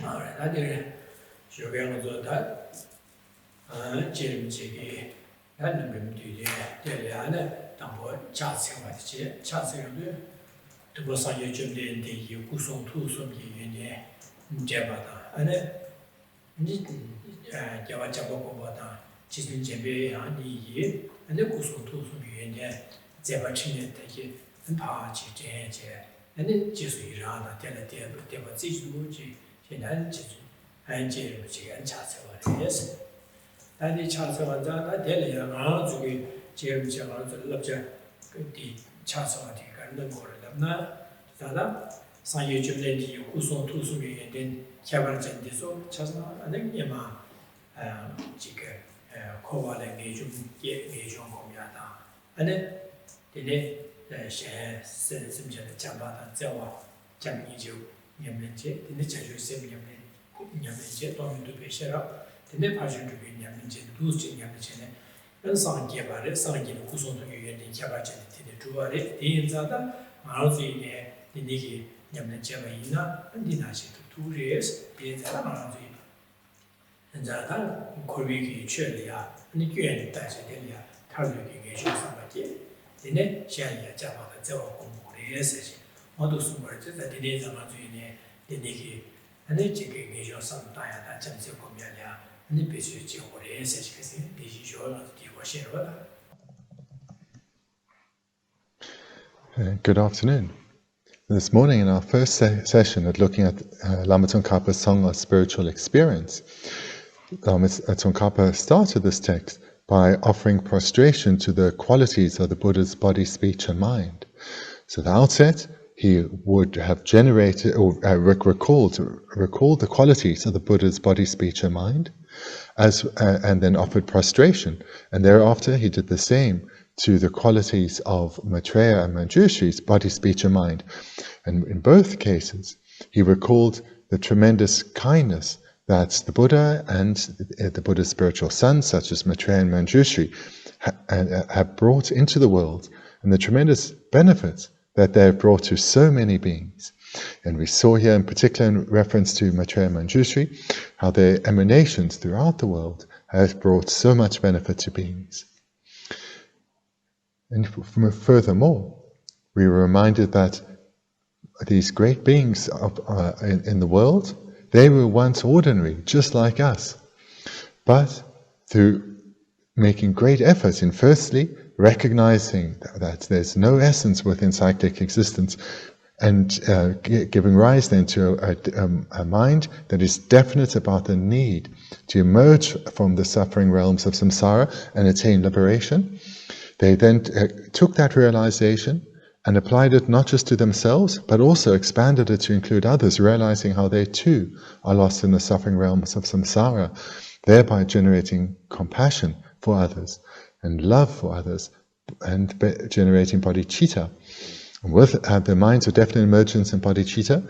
Alright, I did Shogun that. Jim Jiggy, and the Bendigo, Deliana, Tambo, Chatsing with Chatsing. To was on your gym in the Kusong to some union, Jabata, and Javajabota, Chisin Jebe, and the Kusong to some union, Zabachin, and Pachi, and then Jesuirana, Telatia, Devazici, and Jeremy and Chatsing, yes. And the Chatsing, I tell you, I'm to be James Lobsang the Chatsing and the more. Tada, San Yujulendi, Kuson Tusumi, and then Cabaret and Diso, Chasna, and then Yama, Chica, Koval and Gajum, Gajum Comiata, and then the day share sends him to the Chambata, Zawa, Jamiju, Yamanche, the Nichu Sim Yamanche, don't to be share up, the Nepasian to be Yamanche, Lucy Yamanche, and San Gabare, San Kuson to you and the Cabaret, the Duare, the Inzada. Maruzi the Niki Yamna and Dinashi to 2 years, is Maruzi. And that Koriki Chelia, and the Guan Tashidelia, Tarduki Samaki, the net Shania Jama, the Zawa session. All those words that the days of the Niki, and the chicken some diet, Jamsi Comialia, and the Pisu Chihore session, the usual Diwashera. Good afternoon. This morning in our first session at looking at Lama Tsongkhapa's Song of Spiritual Experience, Lama Tsongkhapa started this text by offering prostration to the qualities of the Buddha's body, speech and mind. So at the outset, he would have generated or recalled the qualities of the Buddha's body, speech and mind, and then offered prostration. And thereafter he did the same to the qualities of Maitreya and Manjushri's body, speech and mind. And in both cases, he recalled the tremendous kindness that the Buddha and the Buddha's spiritual sons, such as Maitreya and Manjushri, have brought into the world, and the tremendous benefits that they have brought to so many beings. And we saw here, in particular in reference to Maitreya and Manjushri, how their emanations throughout the world have brought so much benefit to beings. And furthermore, we were reminded that these great beings in the world, they were once ordinary, just like us. But through making great efforts in firstly recognizing that there's no essence within cyclic existence, and giving rise then to a mind that is definite about the need to emerge from the suffering realms of samsara and attain liberation, they then took that realization and applied it not just to themselves, but also expanded it to include others, realizing how they too are lost in the suffering realms of samsara, thereby generating compassion for others and love for others, and generating bodhicitta. And with the minds of definite emergence and bodhicitta,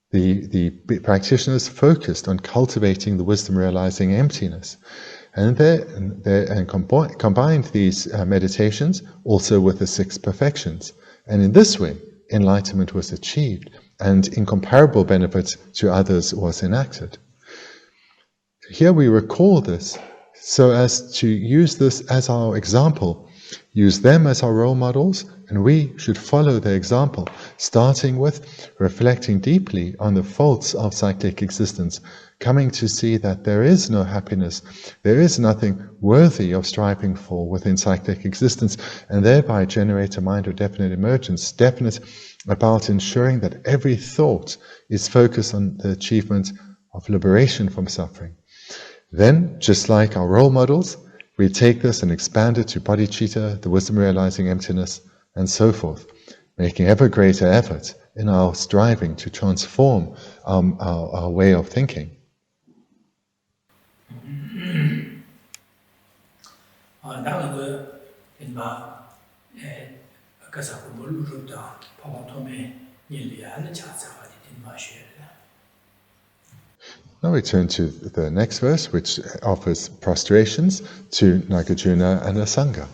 the practitioners focused on cultivating the wisdom realizing emptiness. And combined these meditations also with the 6 perfections. And in this way, enlightenment was achieved, and incomparable benefits to others was enacted. Here we recall this so as to use this as our example, use them as our role models, and we should follow their example, starting with reflecting deeply on the faults of cyclic existence, coming to see that there is no happiness, there is nothing worthy of striving for within cyclic existence, and thereby generate a mind of definite emergence, definite about ensuring that every thought is focused on the achievement of liberation from suffering. Then, just like our role models, we take this and expand it to bodhicitta, the wisdom realizing emptiness, and so forth, making ever greater effort in our striving to transform our way of thinking. Now we turn to the next verse, which offers prostrations to Nagarjuna and Asanga.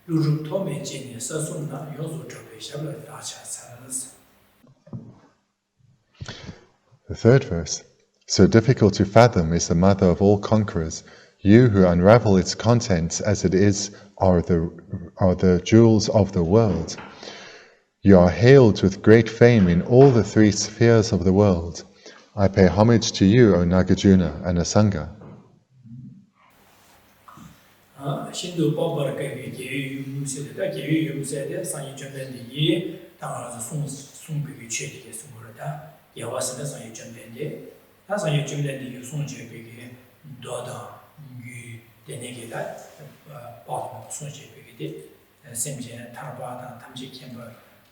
루루 토메 진이 서순나 요소 접에 샤블 다차 사라스. The third verse. So difficult to fathom is the mother of all conquerors. You who unravel its contents as it is are the jewels of the world. You are hailed with great fame in all the three spheres of the world. I pay homage to you, O Nagarjuna and Asanga. 신도 법벌게 예유무세다 예유무세다 상이점변이 당하서 송비기 최대의 숨으로다 여와서는 상이점변이 다 상이점변이 송제비기 도다 유 되네게다 법 송제비기 셈제 타바다 탐지 캠버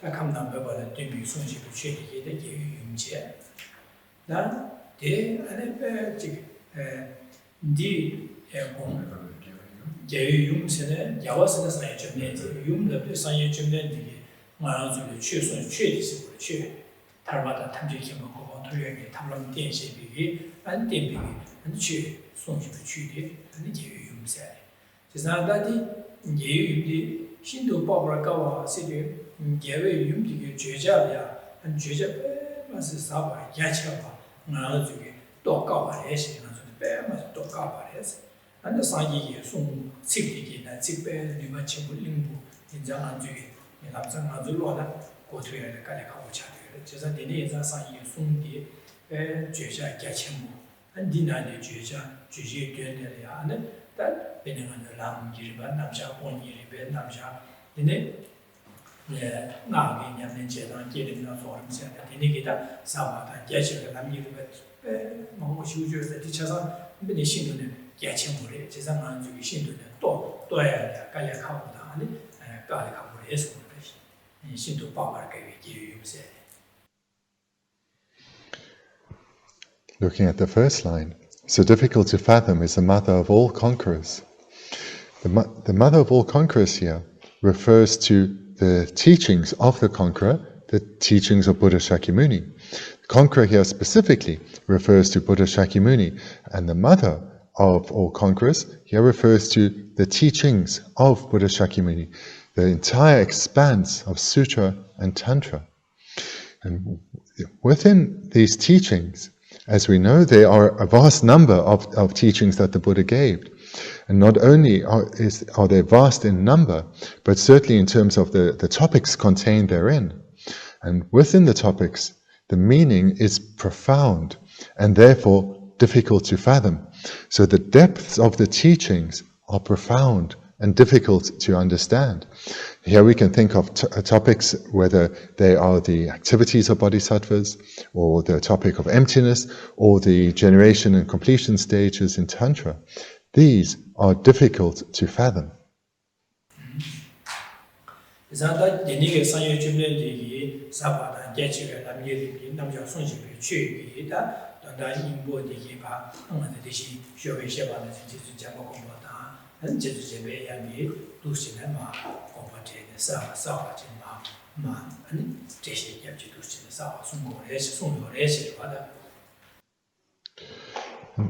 다 감남법을 되비 송제비 최대의 예유무세 나대 안에 즉 디 에공 제유용세는 야와스는 상의 점내지 용납의 상의 점내들이 마음속에 최선 최대식으로 최 달마다 탐지기 먹고 토요일에 탐람电线비기 안된비기 안취 송집의 취대 아니 제유용세 지나다디 제유용디 신도 법을가와 세계 제유용디게 죄자야 안 죄자 빼면서 사바 야쳐봐 마음속에 또 가와해시 빼면서 또 가와해서 and the Sangi Sung Siki and Sipe, Limachibu Limbu, in Zanganji, in Lapsang go to the Kalakawacha. Just a delay is a Sangi Sung di Geshe Gachemu, and deny the Geshe Thubten Rabten, that Bendigo Lam Yiriba, Namsha, 1 year, Namsha, in it. Now, in Yamjan, getting the forms and the Nigita, Sama, Geshe Lam Yiriba, Momushu, the teachers are finishing. 예체물에 제상한 중에 신도는 또 해야 가야 가보다 아니 가야 가보래 해서 그러지 신도 빠바르게 기유세. Looking at the first line, so difficult to fathom is the mother of all conquerors. The mother of all conquerors here refers to the teachings of the conqueror, the teachings of Buddha Shakyamuni. The conqueror here specifically refers to Buddha Shakyamuni, and the mother of all conquerors here refers to the teachings of Buddha Shakyamuni, the entire expanse of Sutra and Tantra. And within these teachings, as we know, there are a vast number of teachings that the Buddha gave. And not only are they vast in number, but certainly in terms of the topics contained therein. And within the topics, the meaning is profound and therefore difficult to fathom. So the depths of the teachings are profound and difficult to understand. Here we can think of topics, whether they are the activities of bodhisattvas, or the topic of emptiness, or the generation and completion stages in Tantra. These are difficult to fathom.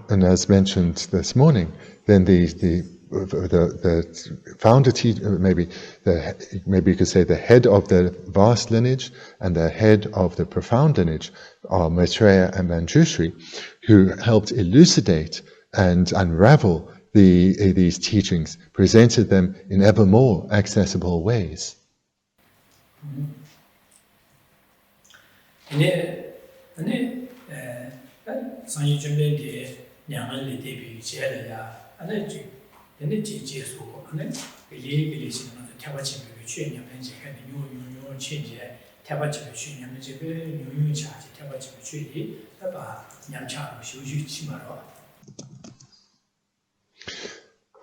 And as mentioned this morning, then the founder teacher, maybe you could say the head of the vast lineage and the head of the profound lineage are Maitreya and Manjushri, who helped elucidate and unravel these teachings, presented them in ever more accessible ways.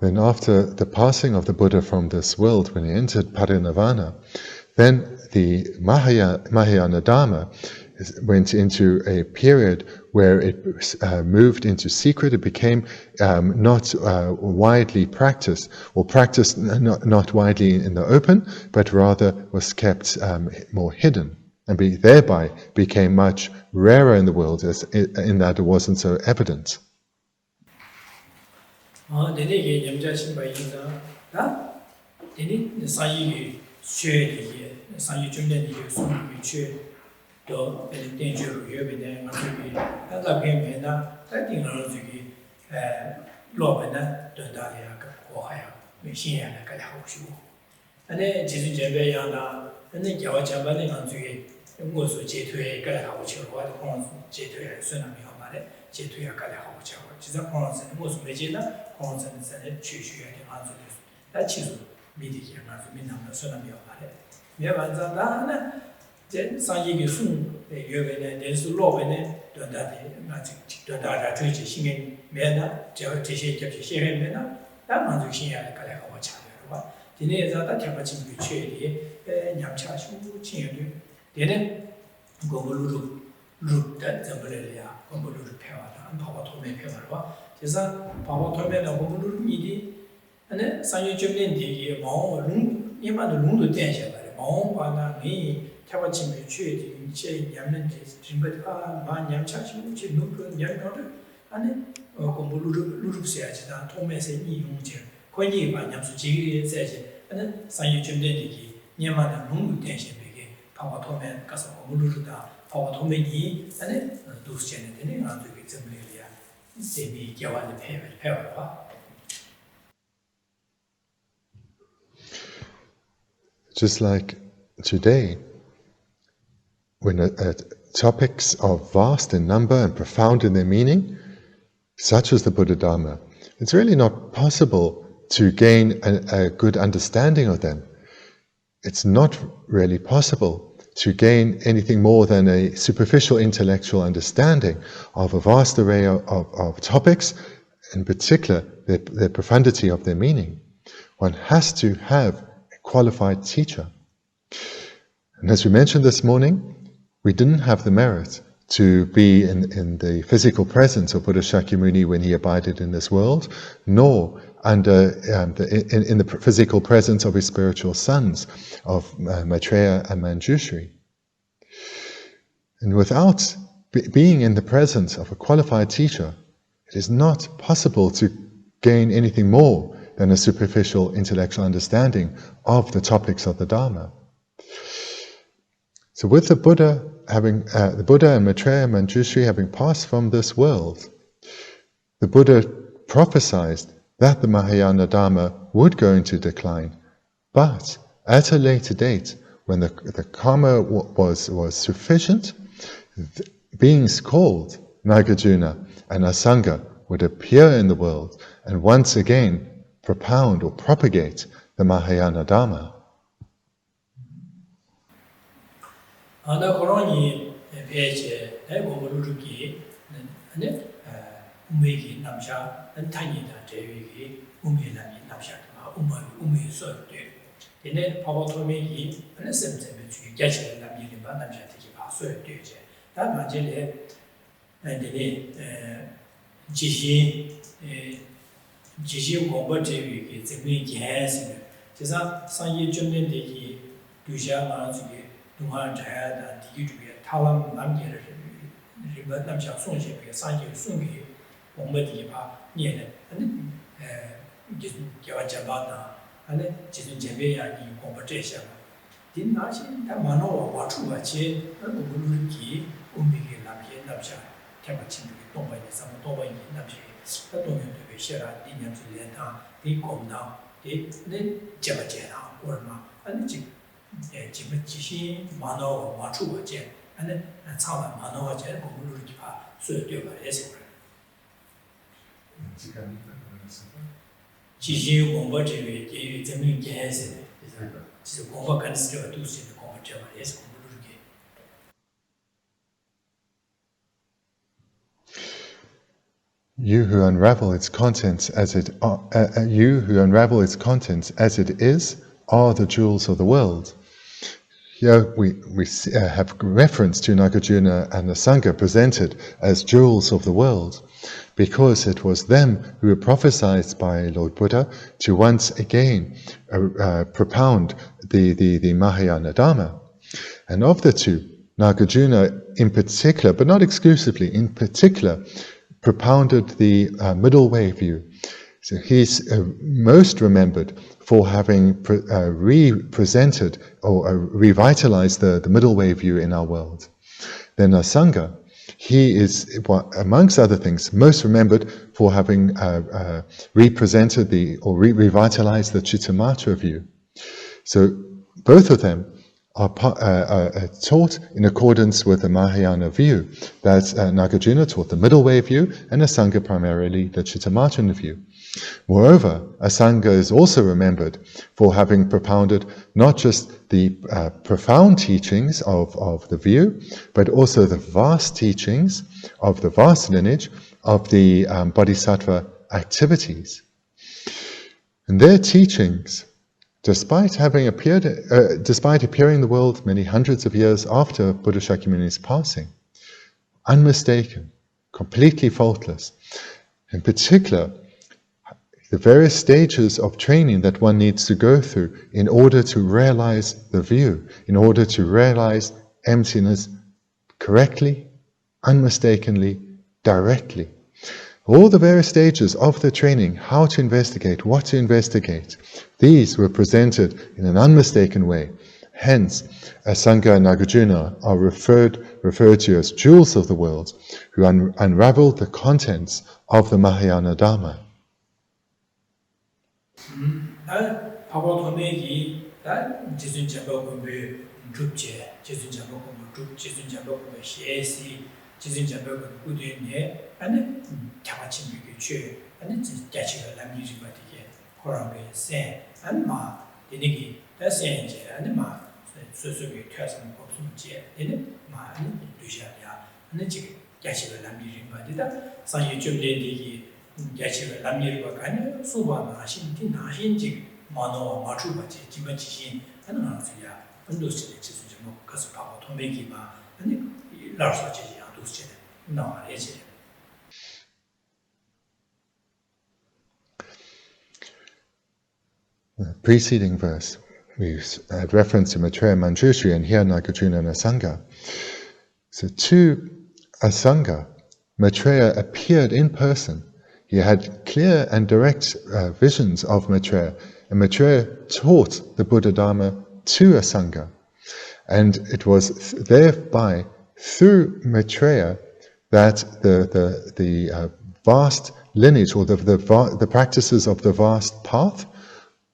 Then after the passing of the Buddha from this world, when he entered Parinirvana, then the Mahayana Dharma went into a period where it moved into secret. It became not widely practiced, or practiced not widely in the open, but rather was kept more hidden, and thereby became much rarer in the world, as in that it wasn't so evident. Dini Sayi Shue, Sayi Jumden, Sumi Chue, Do, and danger of Yubin, and La Pimena, I think Rosuki, Lobena, Dondalia, Ohio, Machine, and Kalahosu. And then Jesu Jabeyana, and then Jawajabani on Zui, and goes to J2A Kalahosu, what horns J2A, Tsunami on it, J2A Kalahosu, which is a horns and most Regina, horns and Senate, Chushu and answer this. That is meeting and Minam, Tsunami on it. Yavazana, then Sanji soon, there's the law in it, Dondada, Twitch, singing Mena, Geshe Mena, that man's she had a Kalahosu. Dine zata tepa chingyu chue li nyamcha shu chingyu dine gombo luru da zambule ya gombo luru pewa da pawa tome pewa rwa jisa pawa tome da gombo luru midi ane sangyu jumlen di mao lung ima da lung du dian xe bari mao ba na ngi tepa chingyu chue di che nyamlen di jimba da ma nyamcha shu chi nuku nyamyo da ane gombo luru xe jita tome se ni yung che Kwenye ba nyamsu jigiri zeje, ane sanyi jumdendiki nyamana nungu tenshin bege pawa tomen kasa omuluruda pawa tomen yi ane dus chene tene nga zuki zimbiliya sebi gyawali pewa ba. Just like today, when topics are vast in number and profound in their meaning, such as the Buddha Dharma, it's really not possible to gain a good understanding of them. It's not really possible to gain anything more than a superficial intellectual understanding of a vast array of topics, in particular the profundity of their meaning. One has to have a qualified teacher. And as we mentioned this morning, we didn't have the merit to be in the physical presence of Buddha Shakyamuni when he abided in this world, nor under in the physical presence of his spiritual sons, of Maitreya and Manjushri. And without being in the presence of a qualified teacher, it is not possible to gain anything more than a superficial intellectual understanding of the topics of the Dharma. So with the Buddha and Maitreya and Manjushri having passed from this world, the Buddha prophesied that the Mahayana Dharma would go into decline, but at a later date, when the karma was sufficient, beings called Nagarjuna and Asanga would appear in the world and once again propound or propagate the Mahayana Dharma. Umegi namsha and tiny that Devi Uminami namsha Umi so then Pavatomegi and a sentiment to Geshe Rabten namsha take a so duty. That Majele and the Geshe Gomba Devi is a big yes. Tisa Sanyi Junden de Dusha Manzi, Duhan Jaya, and you to be a Talam Namir Namsha Sonship, Sanyi Sungi. Omadipa, Yen, and Gavajabana, and Jisun Jabea in competition. Did not see that Mano or Watuache, and Uluki, Umiki Lampi, Namsha, Tamachin, Tomba, some Tomba in Namshi, but don't have to be shared at Indian to Lenta, they come down, they Javajana, or Ma, and Jimachi, Mano or Watuache, and then Sama Mano, Ulukipa, so do it. Geshe Gomba Devi gave it a million gas. So Gomba can still do see the Gomba Java, yes, You who unravel its contents as it is are the jewels of the world. Here we have reference to Nagarjuna and the Sangha presented as jewels of the world, because it was them who were prophesied by Lord Buddha to once again propound the Mahayana Dharma. And of the two, Nagarjuna in particular, but not exclusively, in particular, propounded the middle way view, So he's most remembered for having represented or revitalized the middle way view in our world. Then Sangha, he is, amongst other things, most remembered for having represented or revitalized the Chittamatra view. So both of them are taught in accordance with the Mahayana view, that Nagarjuna taught the middle way view, and Asanga primarily the Chittamatra view. Moreover, Asanga is also remembered for having propounded not just the profound teachings of the view, but also the vast teachings of the vast lineage of the Bodhisattva activities. And their teachings, despite appearing in the world many hundreds of years after Buddha Shakyamuni's passing, unmistaken, completely faultless. In particular, the various stages of training that one needs to go through in order to realize the view, in order to realize emptiness correctly, unmistakenly, directly. All the various stages of the training, how to investigate, what to investigate, these were presented in an unmistaken way. Hence, Asanga and Nagarjuna are referred to as jewels of the world, who unraveled the contents of the Mahayana Dharma. The preceding verse, we had reference to Maitreya Manjushri and here Nagarjuna and Asanga. So to Asanga, Maitreya appeared in person. He had clear and direct visions of Maitreya, and Maitreya taught the Buddha Dharma to Asanga. And it was thereby, through Maitreya, that the vast lineage, or the practices of the vast path,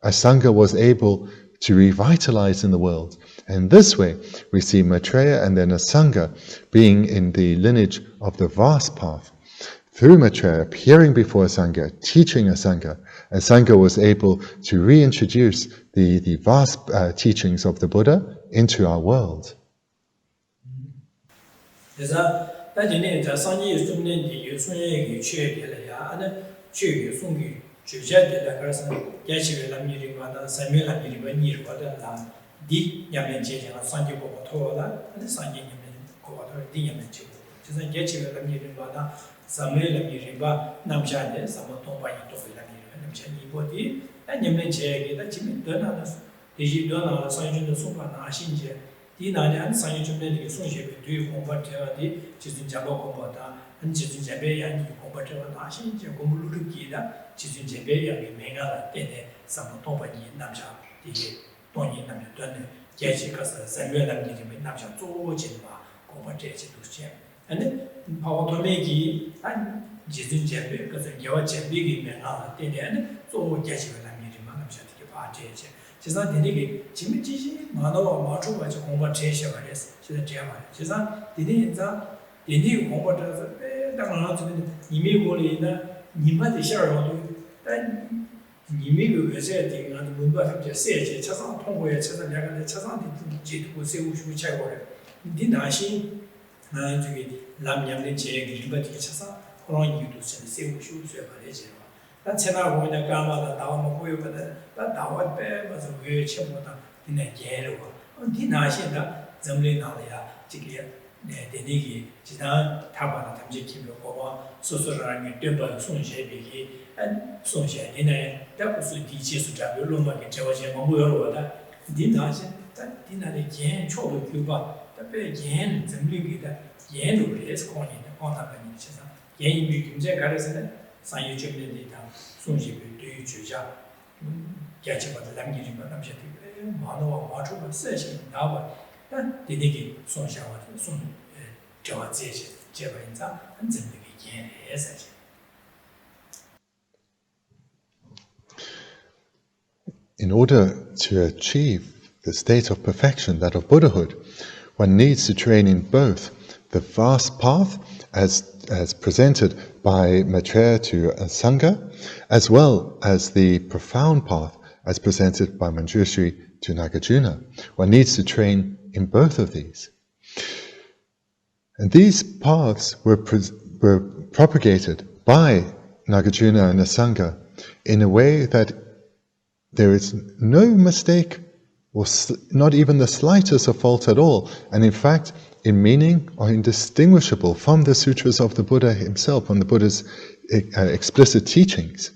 Asanga was able to revitalize in the world. And this way, we see Maitreya and then Asanga being in the lineage of the vast path. Through Maitreya appearing before Asanga, teaching Asanga, Asanga was able to reintroduce the vast teachings of the Buddha into our world. Sanyu Chimney, Sunji, do you choose? Get about the language, but I'm just Mano, Machu, Session, Nava, and Bendigo, Sonsha, Sun, Java, Java, and then begin. Yes. In order to achieve the state of perfection, that of Buddhahood, one needs to train in both the vast path as presented by Maitreya to Sangha, as well as the profound path as presented by Manjushri to Nagarjuna. One needs to train in both of these. And these paths were propagated by Nagarjuna and the Sangha in a way that there is no mistake or not even the slightest of fault at all, and in fact, in meaning, are indistinguishable from the sutras of the Buddha himself, from the Buddha's explicit teachings.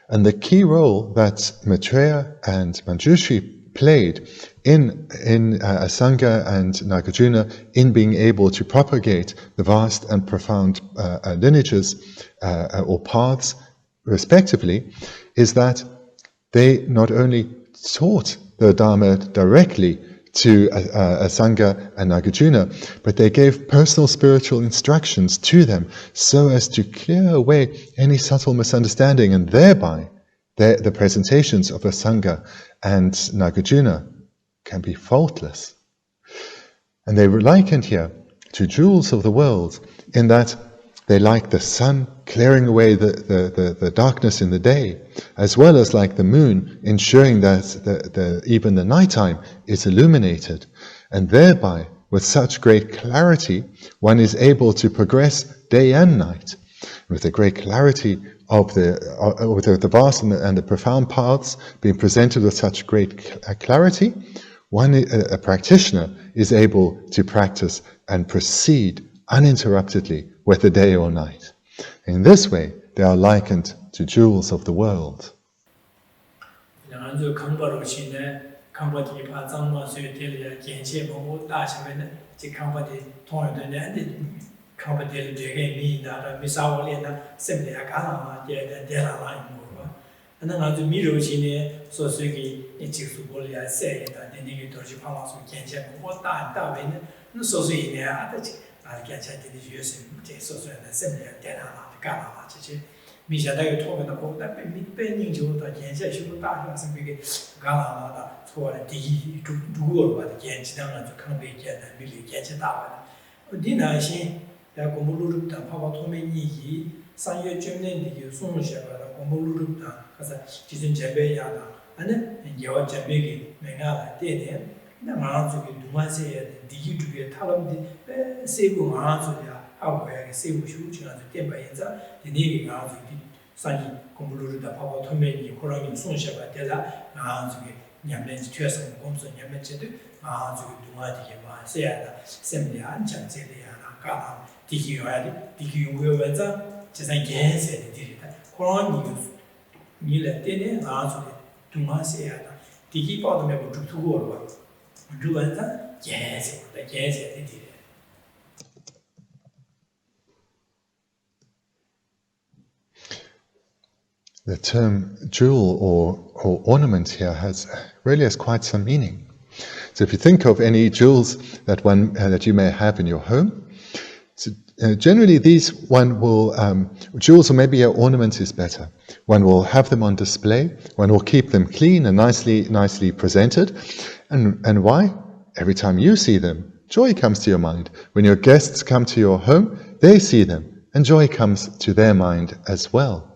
And the key role that Maitreya and Manjushri played in Sangha and Nagarjuna in being able to propagate the vast and profound lineages or paths, respectively, is that they not only taught the Dharma directly to Sangha and Nagarjuna, but they gave personal spiritual instructions to them so as to clear away any subtle misunderstanding, and thereby the presentations of the Sangha and Nagarjuna can be faultless. And they were likened here to jewels of the world in that they like the sun clearing away the darkness in the day, as well as like the moon ensuring that even the nighttime is illuminated. And thereby, with such great clarity, one is able to progress day and night. With the great clarity of the vast and the profound paths being presented with such great clarity, a practitioner is able to practice and proceed uninterruptedly, whether day or night. In this way, they are likened to jewels of the world. The term jewel or ornament here has quite some meaning. So if you think of any jewels that you may have in your home, generally jewels or maybe an ornament is better. One will have them on display, one will keep them clean and nicely presented. And why? Every time you see them, joy comes to your mind. When your guests come to your home, they see them, and joy comes to their mind as well.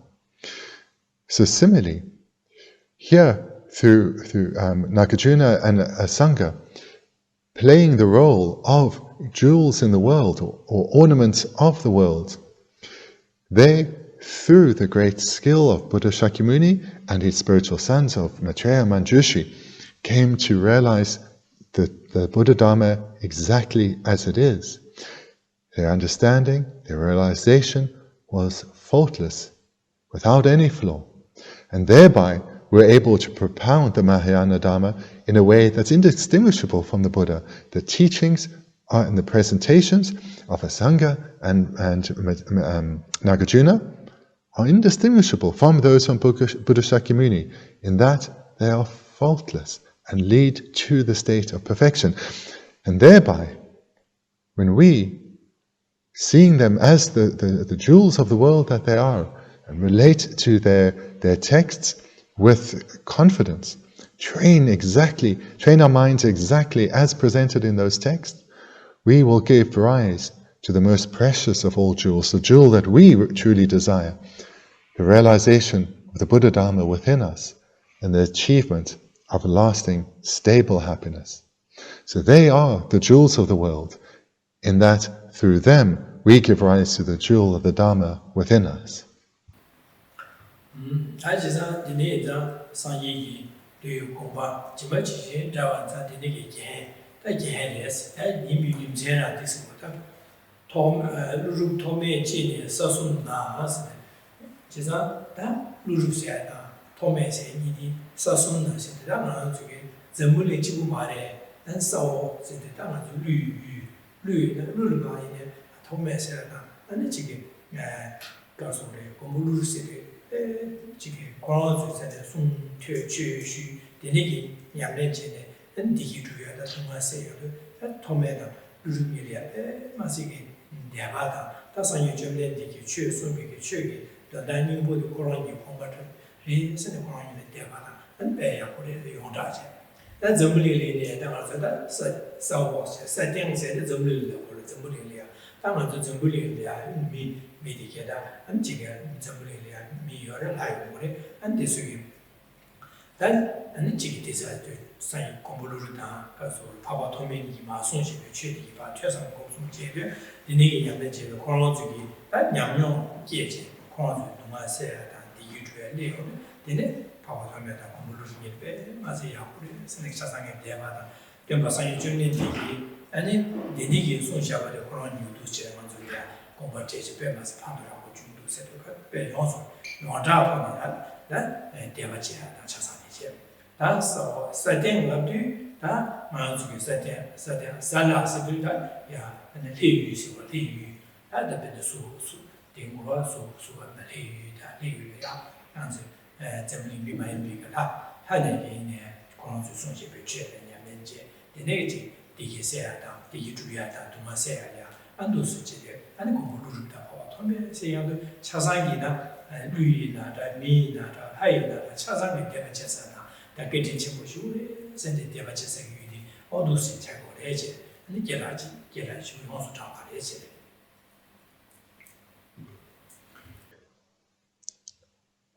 So similarly, here through Nagarjuna and Sangha, playing the role of jewels in the world or ornaments of the world, they, through the great skill of Buddha Shakyamuni and his spiritual sons of Maitreya and Manjushri, came to realize the Buddha Dharma exactly as it is. Their understanding, their realization was faultless, without any flaw. And thereby we're able to propound the Mahayana Dharma in a way that's indistinguishable from the Buddha. The teachings are in the presentations of a Sangha and Nagarjuna are indistinguishable from those from Buddha Shakyamuni, in that they are faultless and lead to the state of perfection. And thereby, when we, seeing them as the jewels of the world that they are, and relate to their texts with confidence, train our minds exactly as presented in those texts, we will give rise to the most precious of all jewels, the jewel that we truly desire, the realization of the Buddha Dharma within us, and the achievement of a lasting, stable happiness. So they are the jewels of the world, in that through them we give rise to the jewel of the Dharma within us. That's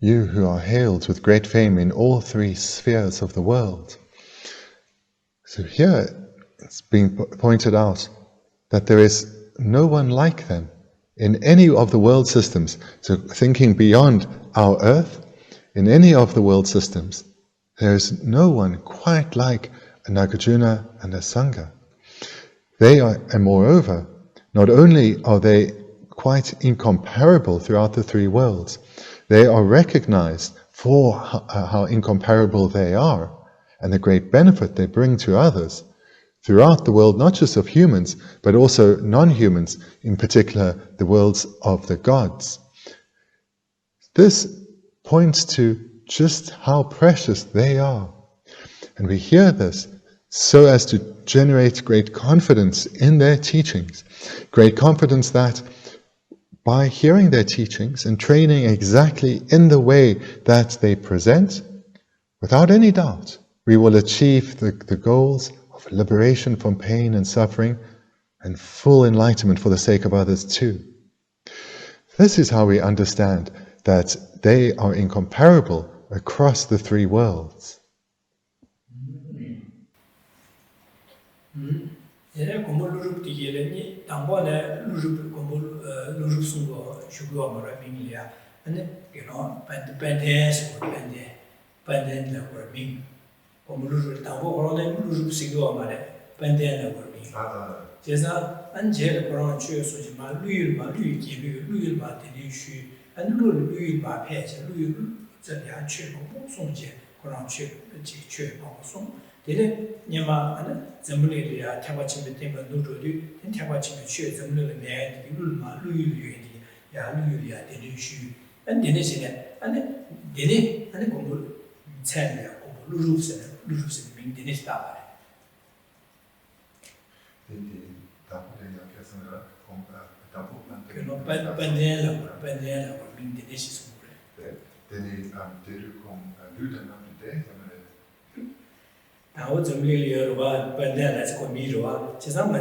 You who are hailed with great fame in all three spheres of the world. So here it's being pointed out that there is no one like them in any of the world systems. So thinking beyond our earth, in any of the world systems, there is no one quite like a Nagarjuna and a Sangha. They are, and moreover, not only are they quite incomparable throughout the three worlds, they are recognized for how incomparable they are and the great benefit they bring to others throughout the world, not just of humans, but also non-humans, in particular the worlds of the gods. This points to just how precious they are. And we hear this so as to generate great confidence in their teachings, great confidence that by hearing their teachings and training exactly in the way that they present, without any doubt, we will achieve the goals of liberation from pain and suffering and full enlightenment for the sake of others too. This is how we understand that they are incomparable across the three worlds. and Dinesine, and Dine, and Gombu, Tsan, Lurus, being Dinistab. Bandela, being Dinesis. I was a million bandana as Comiro, Chesama,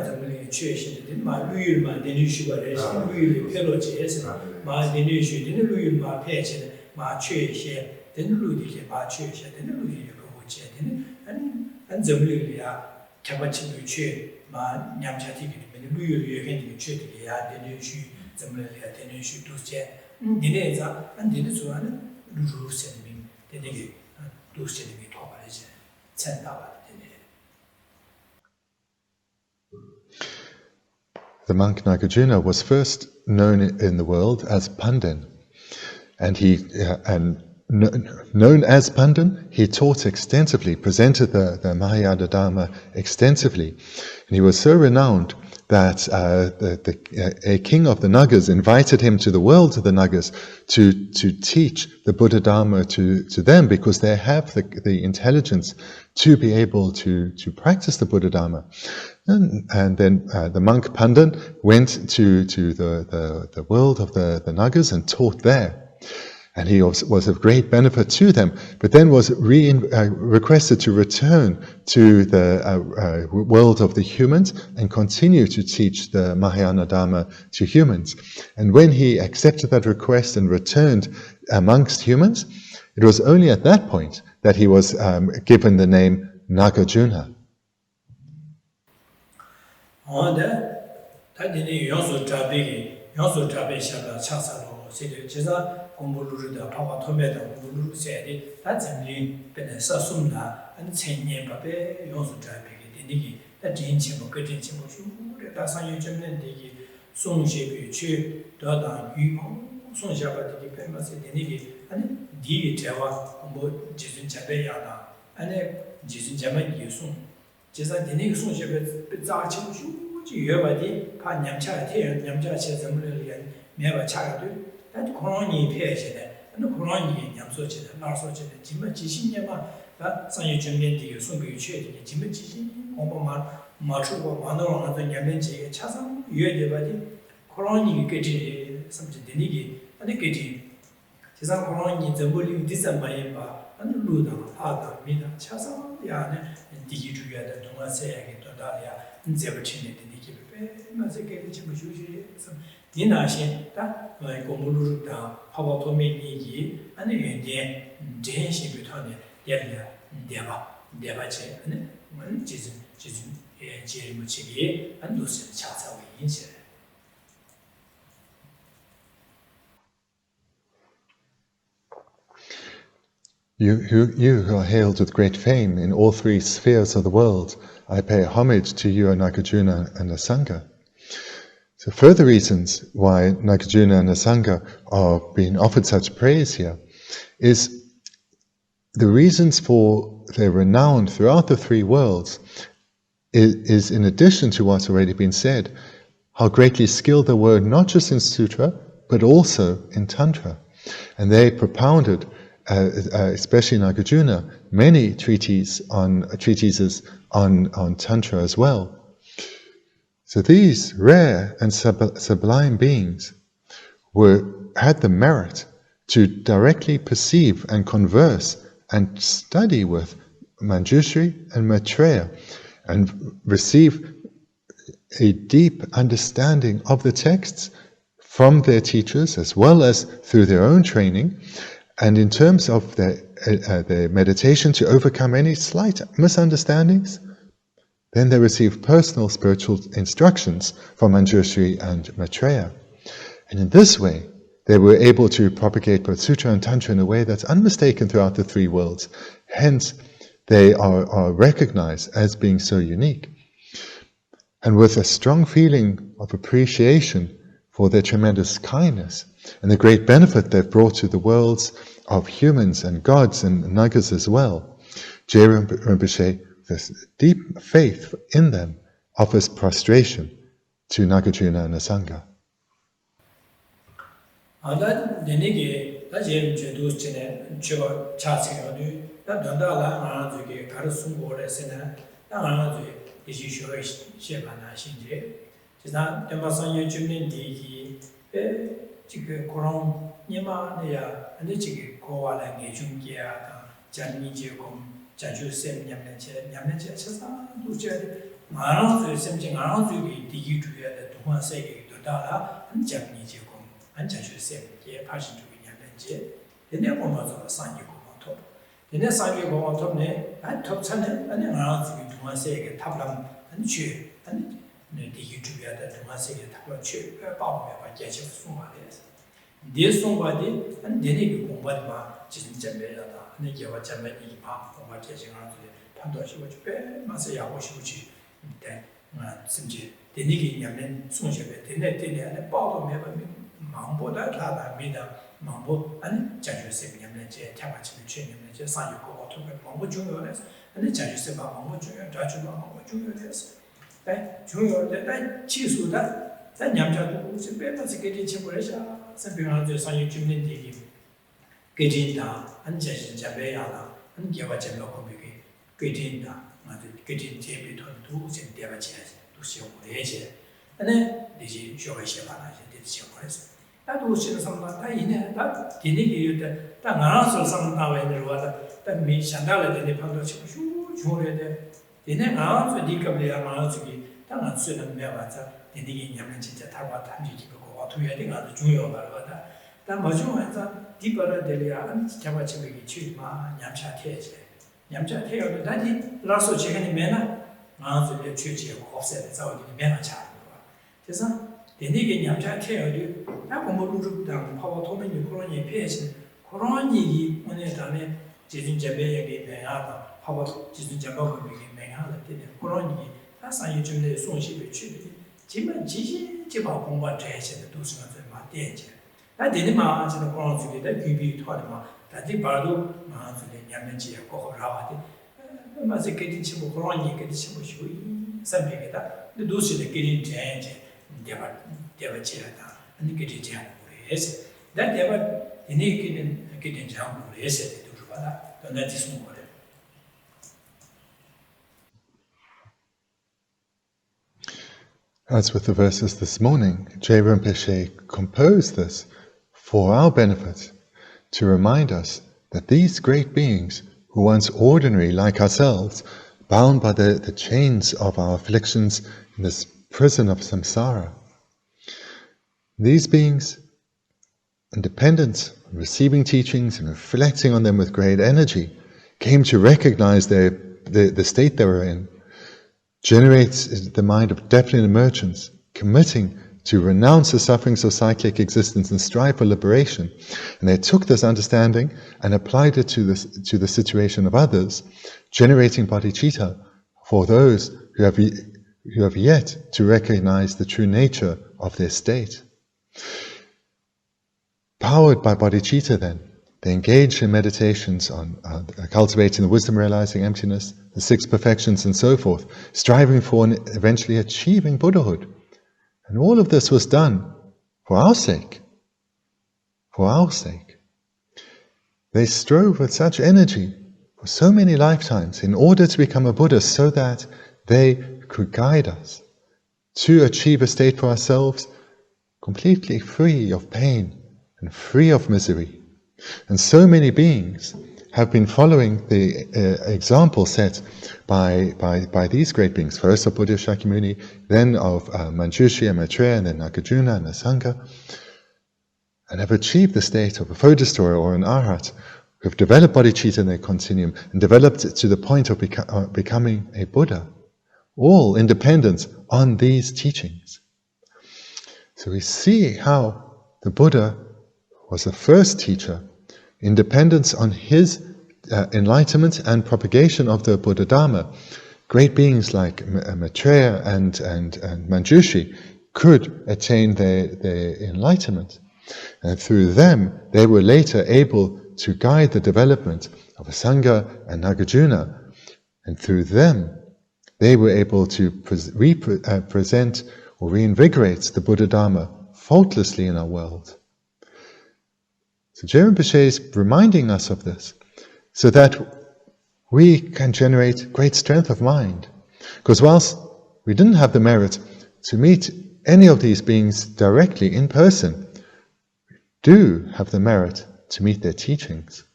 Church, my Luyma, the new sugar, Luy, Peloches, my the new shoe, the Luy, my patch, my church, then Ludy, my church, then Luy, and the Luya, Cabachi, Church, my Yamchati, and Luy, the church, the new shoe, the Mulia, the new shoe, to jet, Dineza, and Dinesuan, Lurus and me, the nigger, to send me top. The monk Nagarjuna was first known in the world as Pandin, and known as Pandin, he taught extensively, presented the Mahayana Dharma extensively, and he was so renowned that a king of the Nagas invited him to the world of the Nagas to teach the Buddha Dharma to them, because they have the intelligence to be able to practice the Buddha Dharma. And then the monk Pandin went to the world of the Nagas and taught there. And he was of great benefit to them, but then was requested to return to the world of the humans and continue to teach the Mahayana Dharma to humans. And when he accepted that request and returned amongst humans, it was only at that point that he was given the name Nagarjuna. Kumbuluruda, Papa Tometa, Kumbulu said, that's a million Sasumna, and 10 years, Pape, Yosu Trapik, the Niki, that Jinchimo, Kutinchimo, that's how you German Digi, Song Shape, Chu, Dada, Yumo, Song Shabbat, the famous Niki, and Digi Tawa, Kumbo, Jisun Chabayana, and Jisun Jaman Yusung. Just like the Niki Song Shabbat, Zachu, Yabadi, Pan Yamcha, Yamcha, Chazamilian, never child. And Koroni Page, and the Koroni Yamsoch, Narsoch, Jimma Chishinema, San Yujumendi, Sungu Chet, Jimma Chishin, Obama, Machu, Mano, and Yamenji, Chasam, Yedebadi, Koroni Getty, some Denigi, and the Getty. Chasam Koroni, the William Disamayemba, and Luda, Ada, Mina, Chasam, Yana, and Digi together, Tomasea, Todalia, and Zebachin, the Niki, Mazaki, Chimushu, some. Dinashin, that like Gomulu, Papa Tomei, and the Jenshi between Deva, Devache, and one Jerimuchi, and Lucian Chasa incident. You who are hailed with great fame in all three spheres of the world, I pay homage to you, Nagarjuna and Asanga. So further reasons why Nagarjuna and Asanga are being offered such praise here is the reasons for their renown throughout the three worlds is in addition to what's already been said, how greatly skilled they were not just in sutra, but also in tantra. And they propounded, especially Nagarjuna, many treatises on tantra as well. So these rare and sublime beings had the merit to directly perceive and converse and study with Manjushri and Maitreya and receive a deep understanding of the texts from their teachers as well as through their own training, and in terms of their meditation to overcome any slight misunderstandings, then they receive personal spiritual instructions from Manjushri and Maitreya. And in this way, they were able to propagate both Sutra and Tantra in a way that's unmistaken throughout the three worlds. Hence, they are recognized as being so unique. And with a strong feeling of appreciation for their tremendous kindness and the great benefit they've brought to the worlds of humans and gods and Nagas as well, Geshe Rinpoche, this deep faith in them, offers prostration to Nagarjuna and Asanga. 다 제일 제도 전에 저 차세요도 다 don다라 아주게 가르sun 거래서는 나 이제 쇼에 시에만나 신제 지난 대마상의 주민들이 지금 그런 니마네야 아니 지금 고와라 내중기야 잔미지고 자주 셈냠내체 쳐서 도저히 마랑도 셈지 마랑도기 디기 주야의 동안 세계도 따라 한 잔미지고 한 자주 셈게 82년째 얘네 보면서 상기고 또 얘네 상기고 또네 한 톱차는 아니 마랑도기 동안 세계 탑람 한취 아니 디기 주야의 동안 세계 탑람 취 빠오면 계속 송화돼서 네 송화디 한 얘네 공부하다 진짜 매라다 네 개와 잠에 이파 공부 계정하는 판도시고 배 맛에 야고 싶지 네 심지 대니기 냐면 송셔배 대내 안에 빠도 매번 망보다 다다 미다 망보 아니 자주세 냐면 제 타마치 취냐면 제 산유고 어떻게 망보 중요해서 아니 자주세 망보 중요 자주 망보 중요해서 네 중요한데 치수다 자 냠자도 무슨 배면서 게리 친구래서 선배한테 산유 주는 얘기 게진다 안제신 자배야라 한 개와 제로 거기 게진다 맞아 게진 제비톤도 좀 대바지 도시오 레제 안에 이제 쇼가시 바나지 되지 그래서 나도 신의 상담 다 이네 다 디니기 유대 다 나라서 상담에 들어와다 다 미샹달에 되는 판도 치고 쇼레데 디네 나라서 디급이야 나라서기 다 나서는 매와자 디니기 냐면 진짜 타고 탐지기고 어떻게 해야 되나 중요하다 다 뭐죠 디버를 들이야 잡아치기 취마 냠차 태제 냠차 태어도 다지 라서 제가니 매나 마음속에 취지하고 없애는 싸우기 매나 차 그래서 대니게 냠차 태어도 나 공부루루당 파워 토면이 그런 얘기해서 그런 얘기 오늘 다음에 지진자배 얘기 배하다 파워 지진자가 그게 매하다 되는 그런 얘기 다 상이 좀내 손실을 취지 지만 지시 지바 공부 대해서 도스가 좀 맞대지 나 되는 마음으로 그런 속에다 귀비 토하면 다들 봐도 마음속에 냠면지에 꼭 올라와대 맞아 게지 치고 그런 얘기 치고 싶고 선배가 근데 도시에 게지 제제 대바 지하다 아니 게지 지하고 그래서 나 대바 이내기는 게지 지하고 그래서 되도 봐라 나 지송 거래 As with the verses this morning, Geshe Rinpoche composed this for our benefit, to remind us that these great beings, who once ordinary like ourselves, bound by the chains of our afflictions in this prison of samsara, these beings, independent, receiving teachings and reflecting on them with great energy, came to recognize the state they were in, generates the mind of definite emergence, committing to renounce the sufferings of cyclic existence and strive for liberation. And they took this understanding and applied it to the situation of others, generating bodhicitta for those who have yet to recognize the true nature of their state. Powered by bodhicitta then, they engage in meditations on cultivating the wisdom, realizing emptiness, the six perfections and so forth, striving for and eventually achieving Buddhahood. And all of this was done for our sake. For our sake. They strove with such energy for so many lifetimes in order to become a Buddha so that they could guide us to achieve a state for ourselves completely free of pain and free of misery. And so many beings have been following the example set by these great beings, first of Buddha Shakyamuni, then of Manjushri and Maitreya, and then Nagarjuna and Asanga, and have achieved the state of a photostory or an arhat, who have developed bodhicitta in their continuum and developed it to the point of becoming a Buddha, all independent on these teachings. So we see how the Buddha was the first teacher in dependence on his enlightenment and propagation of the Buddha Dharma. Great beings like Maitreya and Manjushri could attain their enlightenment. And through them, they were later able to guide the development of Asanga and Nagarjuna. And through them, they were able to present or reinvigorate the Buddha Dharma faultlessly in our world. So Geshe Rinpoche is reminding us of this, so that we can generate great strength of mind. Because whilst we didn't have the merit to meet any of these beings directly in person, we do have the merit to meet their teachings.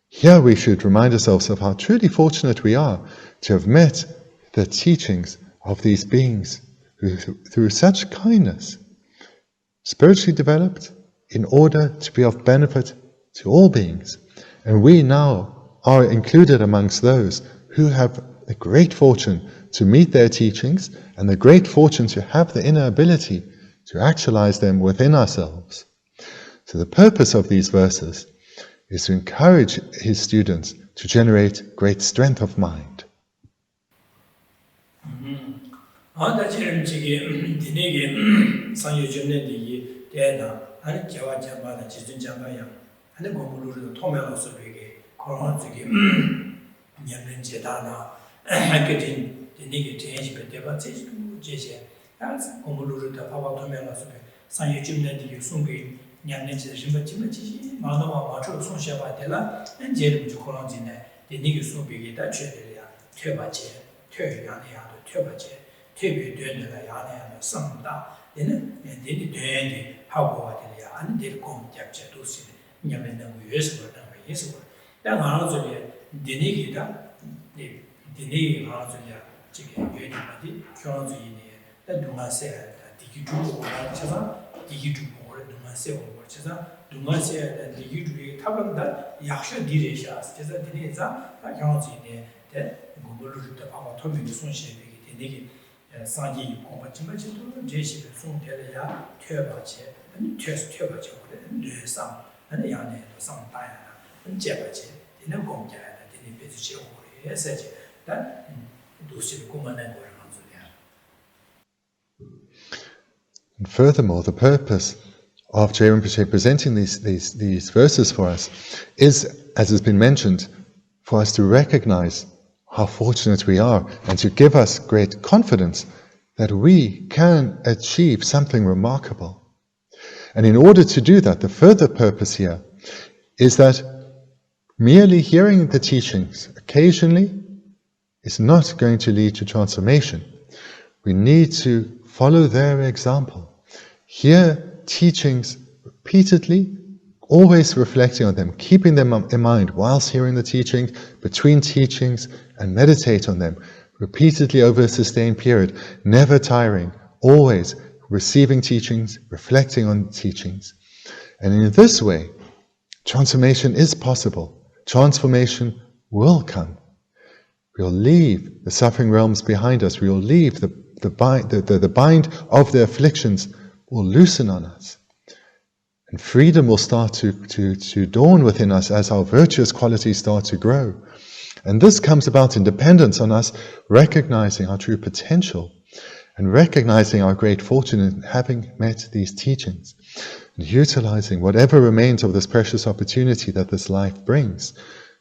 Here we should remind ourselves of how truly fortunate we are to have met the teachings of these beings who, through such kindness, spiritually developed in order to be of benefit to all beings. And we now are included amongst those who have the great fortune to meet their teachings and the great fortune to have the inner ability to actualize them within ourselves. So the purpose of these verses is to encourage his students to generate great strength of mind. And furthermore, the purpose of Geshe Rinpoche presenting these verses for us is, as has been mentioned, for us to recognize how fortunate we are and to give us great confidence that we can achieve something remarkable. And in order to do that, the further purpose here is that merely hearing the teachings occasionally is not going to lead to transformation. We need to follow their example. Hear teachings repeatedly, always reflecting on them, keeping them in mind whilst hearing the teachings, between teachings, and meditate on them repeatedly over a sustained period, never tiring, always receiving teachings, reflecting on teachings. And in this way, transformation is possible. Transformation will come. We'll leave the suffering realms behind us. We will leave the bind of the afflictions will loosen on us. And freedom will start to dawn within us as our virtuous qualities start to grow. And this comes about in dependence on us recognizing our true potential and recognizing our great fortune in having met these teachings and utilizing whatever remains of this precious opportunity that this life brings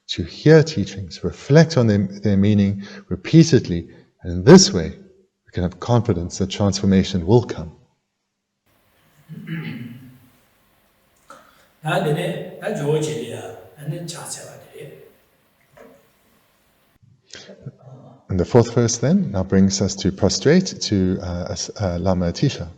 to hear teachings, reflect on their meaning repeatedly, and in this way we can have confidence that transformation will come. And the fourth verse then now brings us to prostrate to Lama Atisha.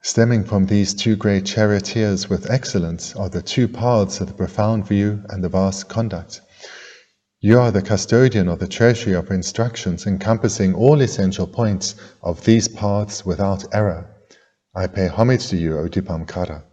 Stemming from these two great charioteers with excellence are the two paths of the profound view and the vast conduct. You are the custodian of the treasury of instructions encompassing all essential points of these paths without error. I pay homage to you, O Dipamkara.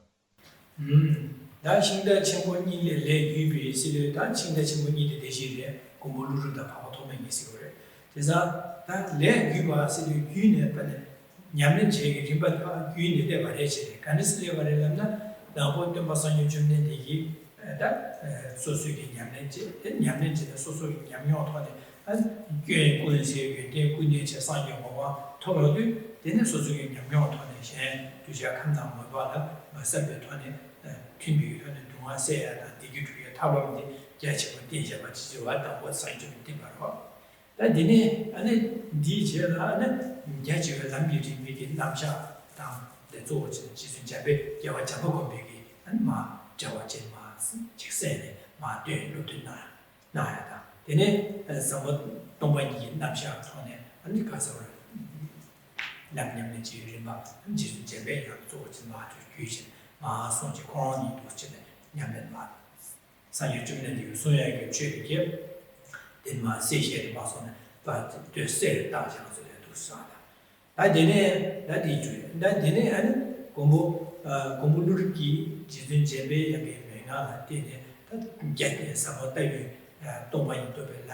두자 감당 뭐 봐라 선배团에 튕비 하는 동화세야 되게 주요 타범이 야치고 대자가 지지 왔다 뭐 사이좀 되바로 다디네 안에 디제라 안에 야치가 남비리 비기 남샤 당 대조지 지순자배 야와 잡고 비기 안마 저와제마 직세네 마되 루트나 나야다 되네 서버 동반이 남샤 전에 아니 가서 남녀의 지리마 지순자배 약조지 마주 규신 마 손지 코로니 도치네 냐면 마 상유주민의 소야의 죄리게 된마 세시의 마선은 바 되세 다장소에 두사다 나데네 나디주 나데네 안 공부르기 지든 제베 약에 메가 되네 게네 사모타유 동반이 도베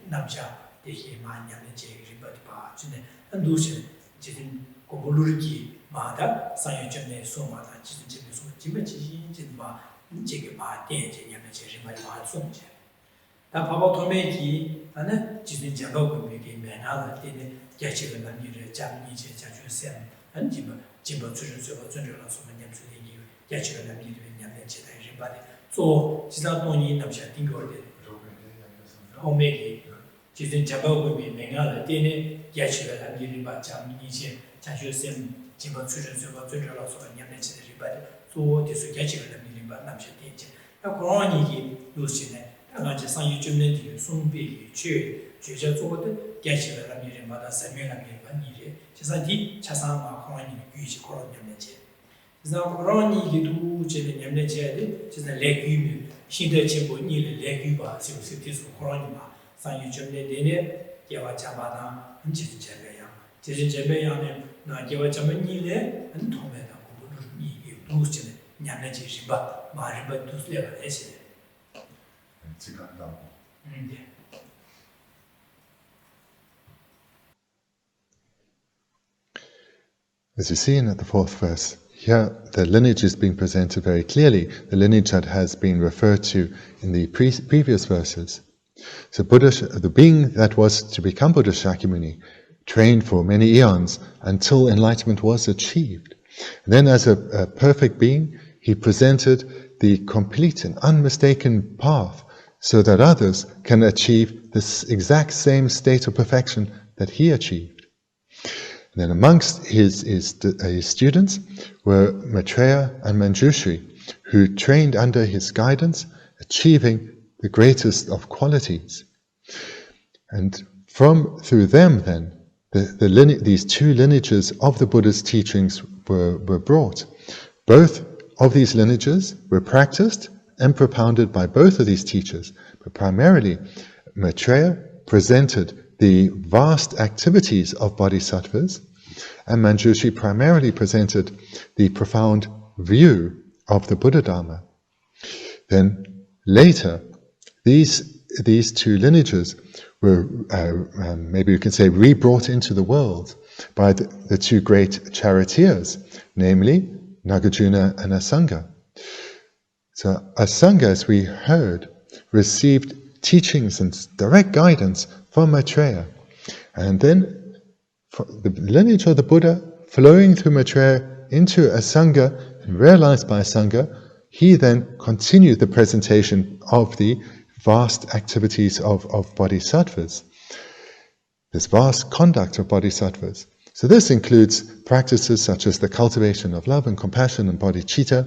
남자 대히 만년의 제리를 봐 주네 안도시 지든 공부르기 마다 상유주민의 소마다 지든 제베 소 지메지 진마 제게 봐 대제냐면 제리만 봐 송제 다 바보 도메기 안에 지든 잡고 미기 매나가 되네 야치가 남기를 장이제 자주세 안지마 진보 주주서 존재라서 만년주의 야치가 남기를 냐면 제다이 바데 조 지자동이 남샤 딩거데 오메기 지든 잡고 미 매나가 되네 야치가 남기를 봐 장이제 자주세 진보 주주서 존재라서 냐면 제다이 바데 조 디스 야치가 남기를 봐 남샤 되지 그러니기 요시네 아가지 상유주민의 송비기 죄죄자 조거든 개시를 하면 마다 설명하는 일이 제사디 차상과 코로나니 유지 코로나면제 그래서 코로나니기도 제는 냠내제데 제가 레규미 신의 제보 니를 레규바 세우스티스 코로나니마 상유주민의 내내 개와 자마나 한지도 제배야 제진 제배야는 나 개와 자만 니래 안 통해다 공부를 니 도스는 냠내제시바 말을 도스려가 해세 As you see in the fourth verse, here the lineage is being presented very clearly, the lineage that has been referred to in the previous verses. So the being that was to become Buddha Shakyamuni trained for many eons until enlightenment was achieved. And then as a perfect being, he presented the complete and unmistaken path so that others can achieve this exact same state of perfection that he achieved. And then amongst his students were Maitreya and Manjushri, who trained under his guidance, achieving the greatest of qualities. And through them then, these two lineages of the Buddha's teachings were brought. Both of these lineages were practiced and propounded by both of these teachers, but primarily Maitreya presented the vast activities of bodhisattvas, and Manjushri primarily presented the profound view of the Buddha Dharma. Then later, these two lineages were, maybe we can say, re-brought into the world by the two great charioteers, namely Nagarjuna and Asanga. So Asanga, as we heard, received teachings and direct guidance from Maitreya. And then the lineage of the Buddha flowing through Maitreya into Asanga and realized by Asanga, he then continued the presentation of the vast activities of bodhisattvas, this vast conduct of bodhisattvas. So this includes practices such as the cultivation of love and compassion and bodhicitta,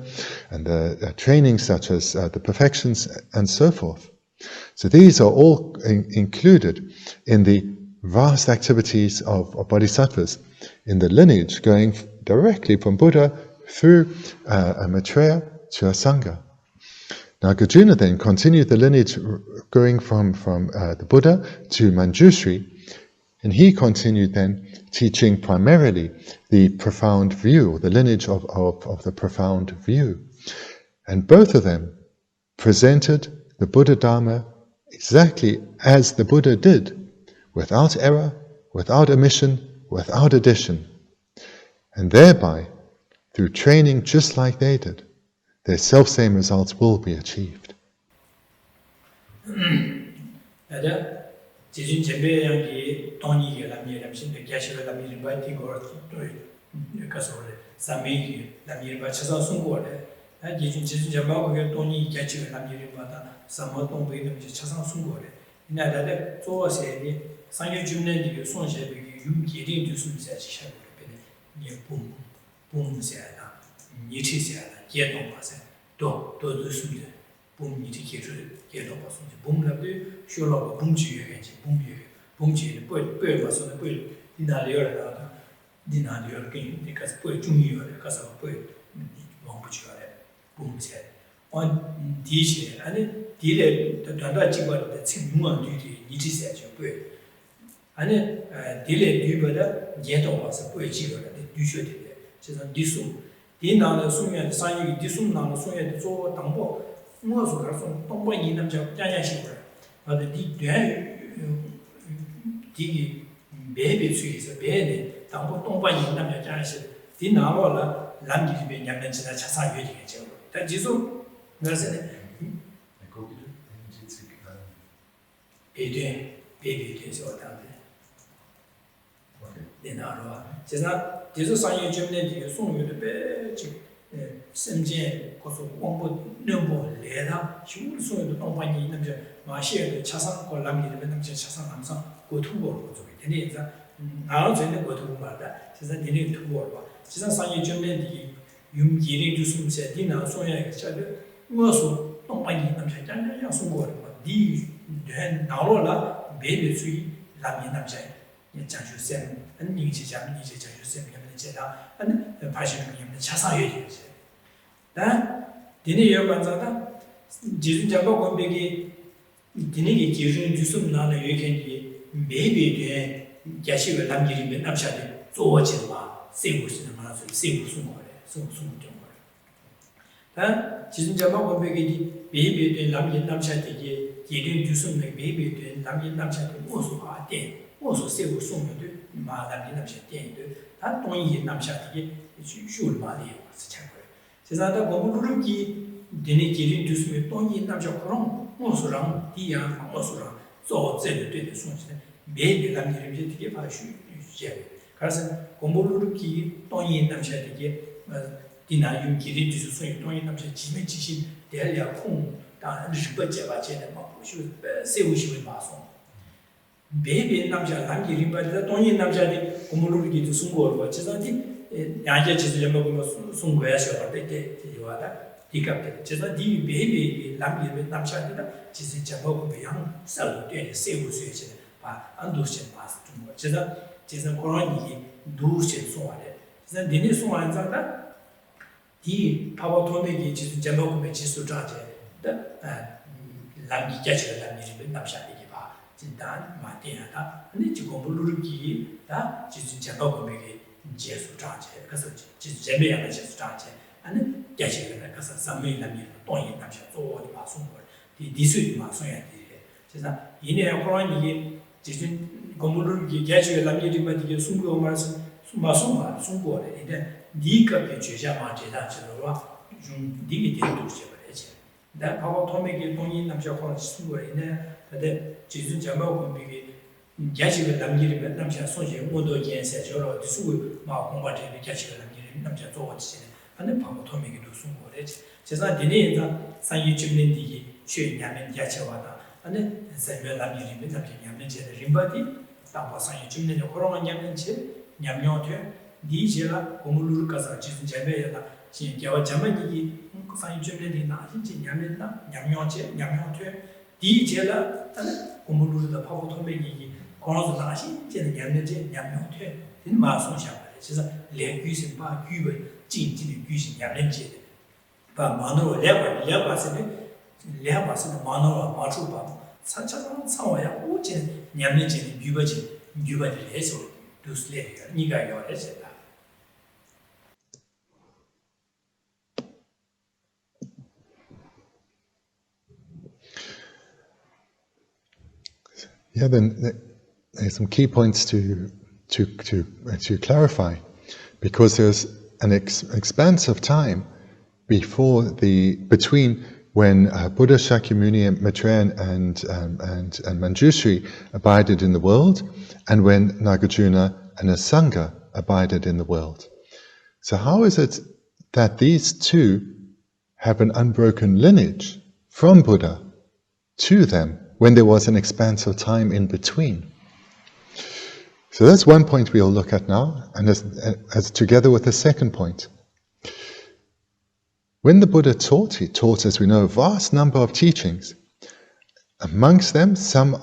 and the training such as the perfections and so forth. So these are all included in the vast activities of bodhisattvas in the lineage going directly from Buddha through Maitreya to Asanga. Now Nagarjuna then continued the lineage going from the Buddha to Manjushri, and he continued then teaching primarily the profound view, the lineage of the profound view. And both of them presented the Buddha Dharma exactly as the Buddha did, without error, without omission, without addition. And thereby, through training just like they did, their self-same results will be achieved. 지진 제배양이 돈이 라미람신데 게시를 라미를 바이팅고 kasore sami lamir ba chasa sungko le jijun jamba ko ge toni jachi lamir ba da samo tong be de chasa sungko le ina da de zo se ni sangye jumne de song she be yum ge rin du su se chi sha be de ni bum se da ni chi se da ye dong ba se do su de bum ni chi ge dong ba su de bum la de shu lo bum ji ye ge bum ji be ba so de be ina le yo da Dina de organ because poi junior casa poi non pucciare boom se on dice ane dire da ci guarda ci nuova di ci se poi ane dire di bada jeto was poi ci guarda di sho di ci sono di su di na la su ya sa yi di su na la su ya di zo dang bo mo su ga su dong bo yi nam ja ja xi ba de di di bebe su se bene 당고 동반이 남자 자식 이 나로라 남기집에 냠는지나 차사 요지겠죠. 다 지수 그래서네 거기도 엔진식 베베에서 왔다는데. 네 나로와 제가 지수 상의 주문에 송유도 배지 심지에 고소 공부 넘보 레다 쉬울 소유도 동반이 남자 마시에도 차상 걸 남기집에 남자 차상 남상 고투고 저기 되네. 나로 전에 거두고 말다. 진짜 니네 두고 봐. 진짜 상의 전에 윤기를 주스면서 니나 소야에 차들 무엇을 동반이 남자잖아. 약속을 봐. 니 나로라 매일 수이 남이 남자. 장주쌤 아니 지장 이제 장주쌤 때문에 제가 한 80년대 차사에 되지. 나 니네 여관자다. 지금 잡아 건배기 니네게 기준 주스 나는 여기 매일 Geshe Rabten 남샤데 조어지마 세고시는 말아서 세고송거래 송송정거래 다 지진자마 원백이 베베된 남샤데게 예린 주스는 베베된 남샤데 모소하데 모소 세고송거데 마람이 남샤데데 다 동이 남샤데게 슈울마리 스창거래 제가다 고부르기 데네 예린 주스면 동이 남샤코랑 모소랑 디야 모소랑 조어제데 송시네 매일 남들이 되게 봐주 주제. 그래서 공부를 기 돈이 남셔야 되게 디나 윤기리 주수 소위 돈이 남셔 지면 지시 대려 콩 다日本제 바제는 뭐 보시고 세우시고 봐서 매일 남자 남기리 바다 돈이 남셔야 돼 공부를 기도 송고로 제가디 야제 지들 먹으면 송고야셔 때 이와다 디갑게 제가 디 매일 남기리 남셔야 된다 지진 잡고 양 살도 돼 세우시고 안 도시 봤어 좀 제가 코로나기 도시 소화래 제가 내내 소화한 자다 디 파워톤에게 지수 제목에 지수 자제 남기 자체가 남기를 남샤되게 봐 진단 마디야다 근데 지금 모르기 다 지수 제목에 지수 자제 그래서 지수 제목에 지수 자제 아니 자체가 그래서 삼매 남기 돈이 남샤做봐送过디 디수이 마送呀제가 이내 코로나기 지금 공부를 계획에 남기지만 이게 숨고 말씀 숨마숨마 숨고래 근데 네가 배제자마 제단처럼 좀 네게 된도 싶어야지 나 바로 도매기 돈이 남자고 숨고래 근데 지금 자마고 비게 계획에 남기면 남자 손에 모두 연세 저러 수고 막 공부하는 계획에 남기면 남자 좋아지네 근데 바로 도매기도 숨고래 제가 되네가 상위 주민들이 최냐면 계획와다 근데 세면 남기면 남자 냠면제 림바디 당바상이 주민의 코로나 냠면제 냠뇨테 디제라 고물을 가서 지금 제배에다 진짜와 자만이기 상이 주민들이 나진지 냠면나 냠뇨제 냠뇨테 디제라 고물을다 파고 토메기 코로나 나시 제는 냠면제 냠뇨테 din 마송샤 그래서 레귀신 바 규의 진진의 규신 냠면제 바 마노로 레바스는 마노로 마주바 산차상 상와야 오진 냠내진 유바를 해서 두슬레야 니가 요래서다 Yeah, then there's some key points to clarify, because there's an expanse of time between when Buddha Shakyamuni and Maitreya and Manjushri abided in the world, and when Nagarjuna and Asanga abided in the world. So how is it that these two have an unbroken lineage from Buddha to them when there was an expanse of time in between? So that's one point we'll look at now, and as together with the second point. When the Buddha taught, he taught, as we know, a vast number of teachings. Amongst them, some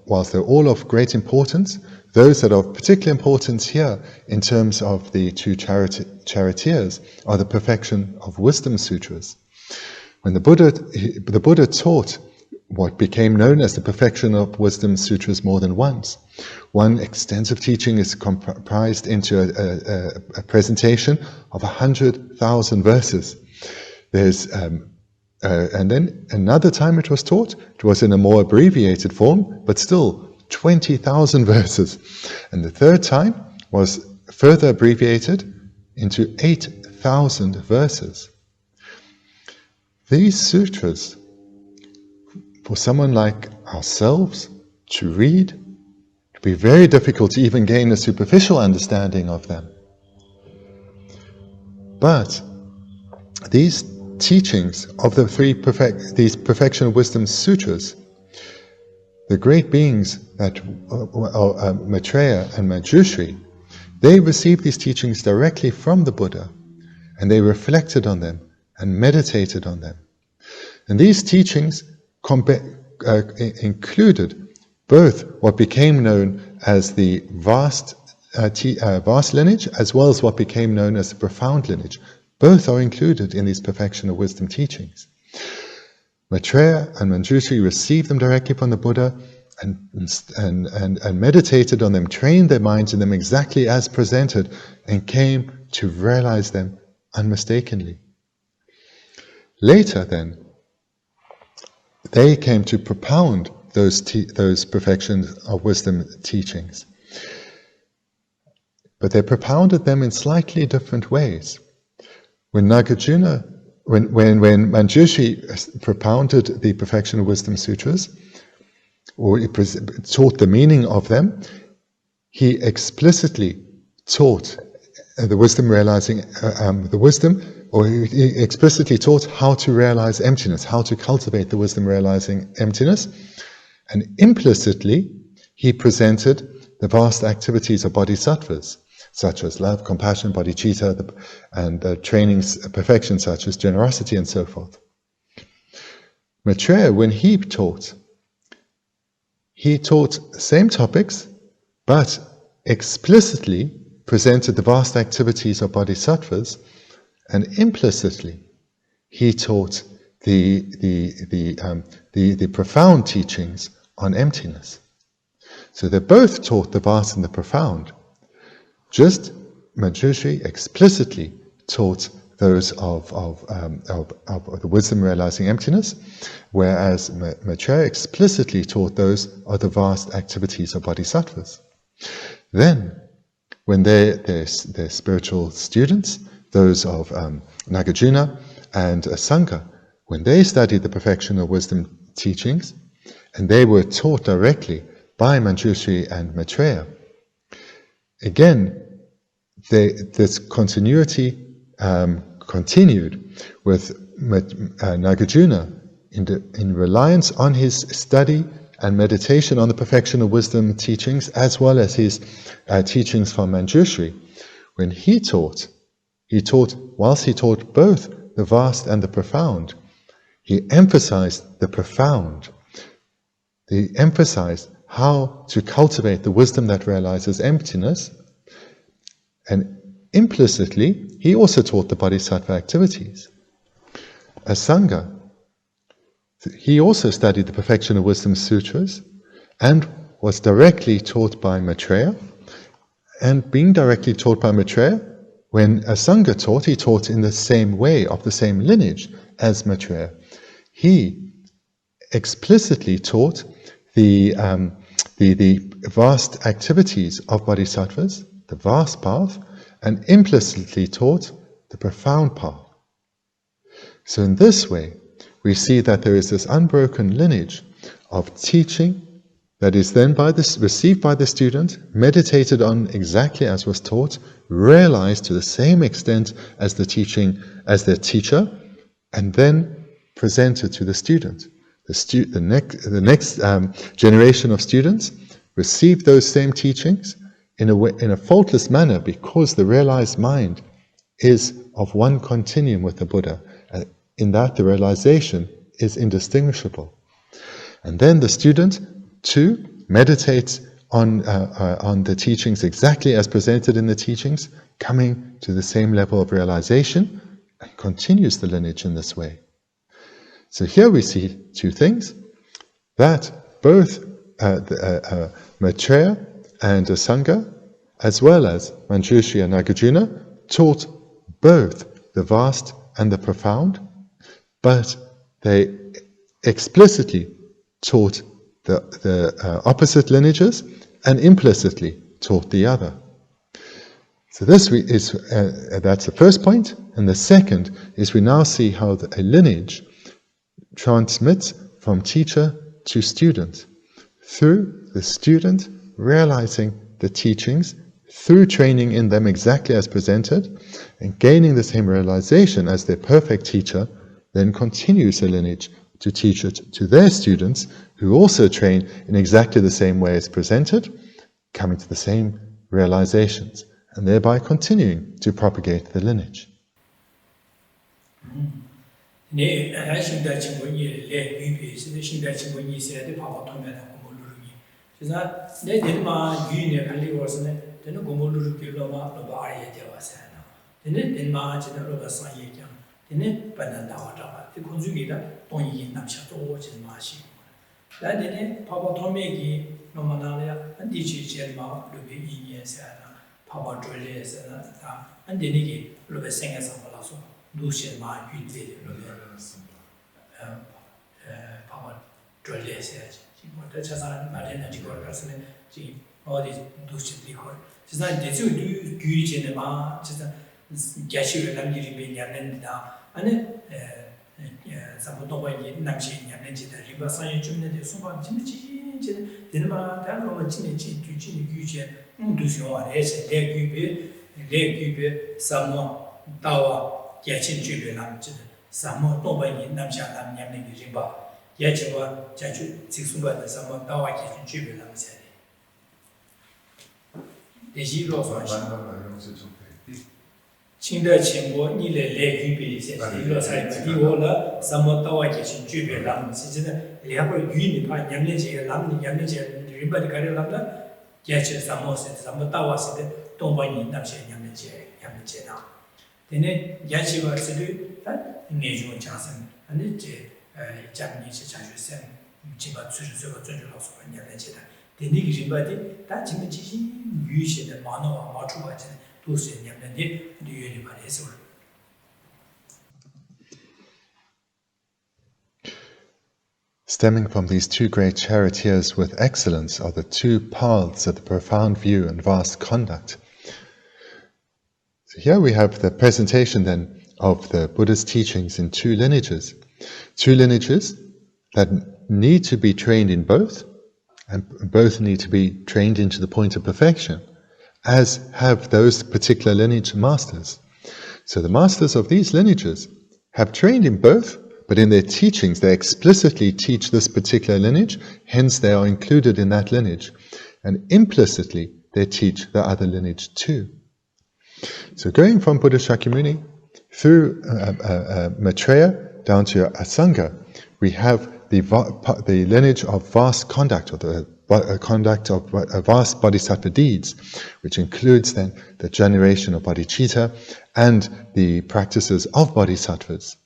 whilst they're all of great importance, those that are of particular importance here in terms of the two charioteers are the Perfection of Wisdom Sutras. When the Buddha taught what became known as the Perfection of Wisdom Sutras more than once. One extensive teaching is comprised into a presentation of 100,000 verses. And then another time it was in a more abbreviated form, but still 20,000 verses. And the third time was further abbreviated into 8,000 verses. These sutras, for someone like ourselves to read, it would be very difficult to even gain a superficial understanding of them. But these teachings of the these Perfection of Wisdom Sutras, the great beings that are Maitreya and Manjushri, they received these teachings directly from the Buddha, and they reflected on them and meditated on them. And these teachings included both what became known as the vast lineage, as well as what became known as the profound lineage. Both are included in these Perfection of Wisdom teachings. Maitreya and Manjushri received them directly from the Buddha and meditated on them, trained their minds in them exactly as presented, and came to realize them unmistakably. Later then, they came to propound those Perfections of Wisdom teachings. But they propounded them in slightly different ways. When Manjushri propounded the Perfection of Wisdom Sutras, or he taught the meaning of them, he explicitly taught the wisdom realizing he explicitly taught how to realize emptiness, how to cultivate the wisdom realizing emptiness, and implicitly he presented the vast activities of bodhisattvas, such as love, compassion, bodhicitta, and trainings, perfection such as generosity and so forth. Maitreya, when he taught the same topics, but explicitly presented the vast activities of bodhisattvas, and implicitly he taught the profound teachings on emptiness. So they both taught the vast and the profound. Just Manjushri explicitly taught those of the wisdom realizing emptiness, whereas Maitreya explicitly taught those of the vast activities of bodhisattvas. Then, when their spiritual students, those of Nagarjuna and Sangha, when they studied the Perfection of Wisdom teachings, and they were taught directly by Manjushri and Maitreya, again, this continuity continued with Nagarjuna in reliance on his study and meditation on the Perfection of Wisdom teachings, as well as his teachings from Manjushri. When he taught, whilst he taught both the vast and the profound, he emphasized the profound. He emphasized how to cultivate the wisdom that realizes emptiness, and implicitly, he also taught the bodhisattva activities. As Sangha, he also studied the Perfection of Wisdom Sutras and was directly taught by Maitreya. And being directly taught by Maitreya, when a Sangha taught, he taught in the same way, of the same lineage as Maitreya. He explicitly taught the vast activities of bodhisattvas, the vast path, and implicitly taught the profound path. So in this way, we see that there is this unbroken lineage of teaching that is then received by the student, meditated on exactly as was taught, realized to the same extent as the teacher, and then presented to the student. The next generation of students receive those same teachings in a faultless manner, because the realized mind is of one continuum with the Buddha. In that, the realization is indistinguishable. And then the student too meditates on the teachings exactly as presented in the teachings, coming to the same level of realization, and continues the lineage in this way. So here we see two things, that both Maitreya and Sangha, as well as Manjushri and Nagarjuna, taught both the vast and the profound, but they explicitly taught the opposite lineages and implicitly taught the other. So this that's the first point, and the second is we now see how a lineage transmits from teacher to student, through the student realizing the teachings, through training in them exactly as presented, and gaining the same realization as their perfect teacher, then continues the lineage to teach it to their students, who also train in exactly the same way as presented, coming to the same realizations, and thereby continuing to propagate the lineage. Stemming from these two great charioteers with excellence are the two paths of the profound view and vast conduct. So here we have the presentation then of the Buddha's teachings in two lineages that need to be trained in both, and both need to be trained into the point of perfection, as have those particular lineage masters. So the masters of these lineages have trained in both, but in their teachings they explicitly teach this particular lineage, hence they are included in that lineage, and implicitly they teach the other lineage too. So going from Buddha Shakyamuni through Maitreya down to Sangha, we have the lineage of vast conduct, or the conduct of vast bodhisattva deeds, which includes then the generation of bodhicitta and the practices of bodhisattvas.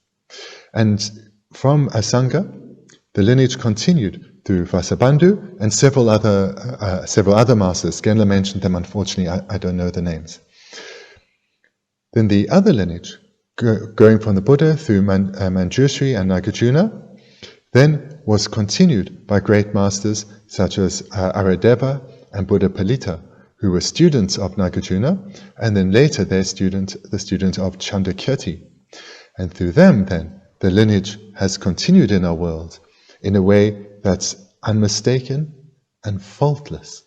And from Sangha, the lineage continued through Vasabandhu and several other masters. Genla mentioned them, unfortunately I don't know the names. Then the other lineage, going from the Buddha through Manjushri and Nagarjuna, then was continued by great masters such as Aradeva and Buddha Palita, who were students of Nagarjuna, and then later the student of Chandakirti. And through them then, the lineage has continued in our world in a way that's unmistaken, and faultless.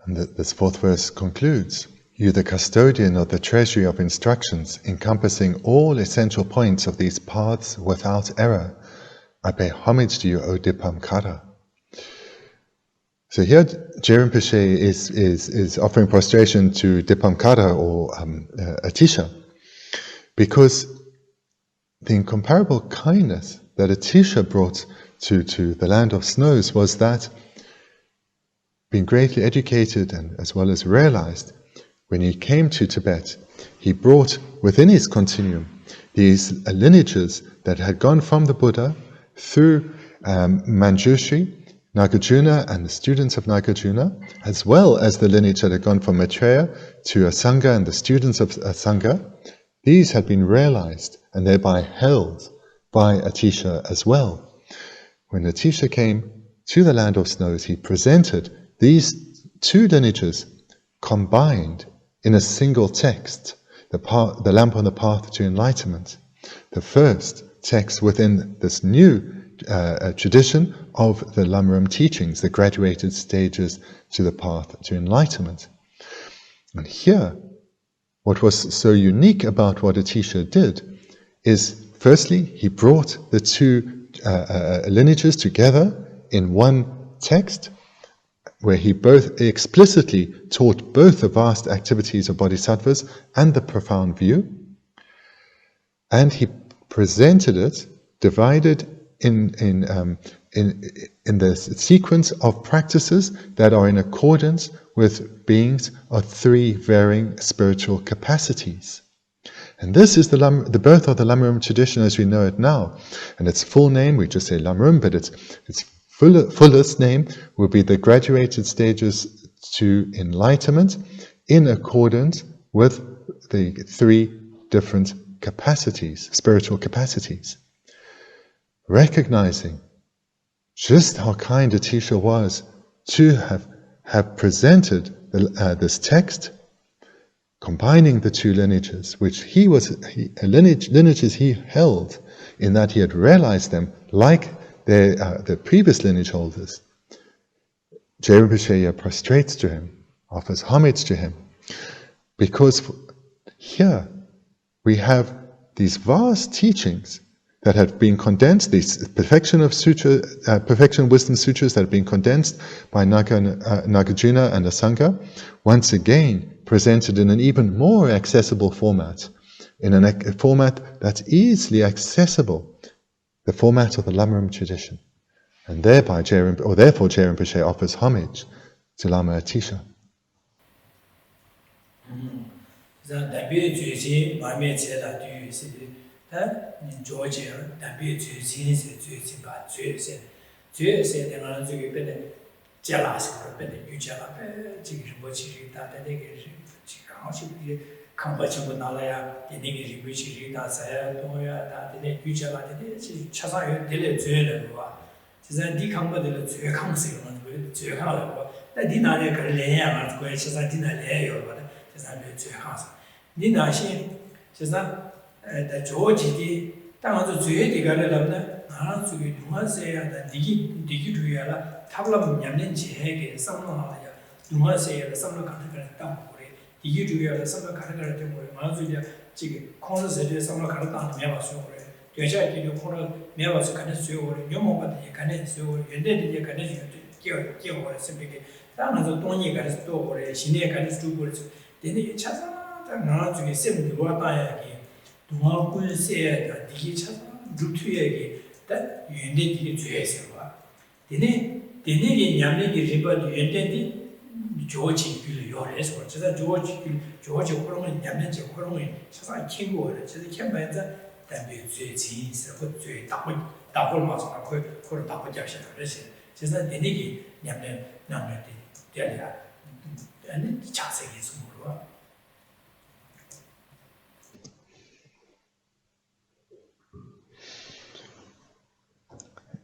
And this fourth verse concludes, "You, the custodian of the treasury of instructions, encompassing all essential points of these paths without error, I pay homage to you, O Dipamkara." So here, Rinpoche is offering prostration to Dipamkara or Atisha, because the incomparable kindness that Atisha brought to the land of snows was that, being greatly educated and as well as realized, when he came to Tibet, he brought within his continuum these lineages that had gone from the Buddha through Manjushri, Nagarjuna and the students of Nagarjuna, as well as the lineage that had gone from Maitreya to Asanga and the students of Asanga. These had been realized and thereby held by Atisha as well. When Atisha came to the land of snows, he presented these two lineages combined in a single text, the Lamp on the Path to Enlightenment. The first text within this new tradition of the Lamrim teachings, the graduated stages to the path to enlightenment. And here, what was so unique about what Atisha did is, firstly, he brought the two lineages together in one text, where he both explicitly taught both the vast activities of bodhisattvas and the profound view, and he presented it divided in the sequence of practices that are in accordance with beings of three varying spiritual capacities. And this is the birth of the Lamrim tradition as we know it now. And its full name, we just say Lamrim, but its fullest name will be the graduated stages to enlightenment in accordance with the 3 different capacities, spiritual capacities. Recognizing just how kind Atisha was to have presented this text, combining the 2 lineages, which lineages he held, in that he had realized them like the previous lineage holders. Geshe Rabten prostrates to him, offers homage to him, because here we have these vast teachings that have been condensed, these perfection wisdom sutras that have been condensed by Nagarjuna and Asanga, once again presented in an even more accessible format, in a format that's easily accessible, the format of the Lamaram tradition. And therefore Geshe Rinpoche offers homage to Lama Atisha.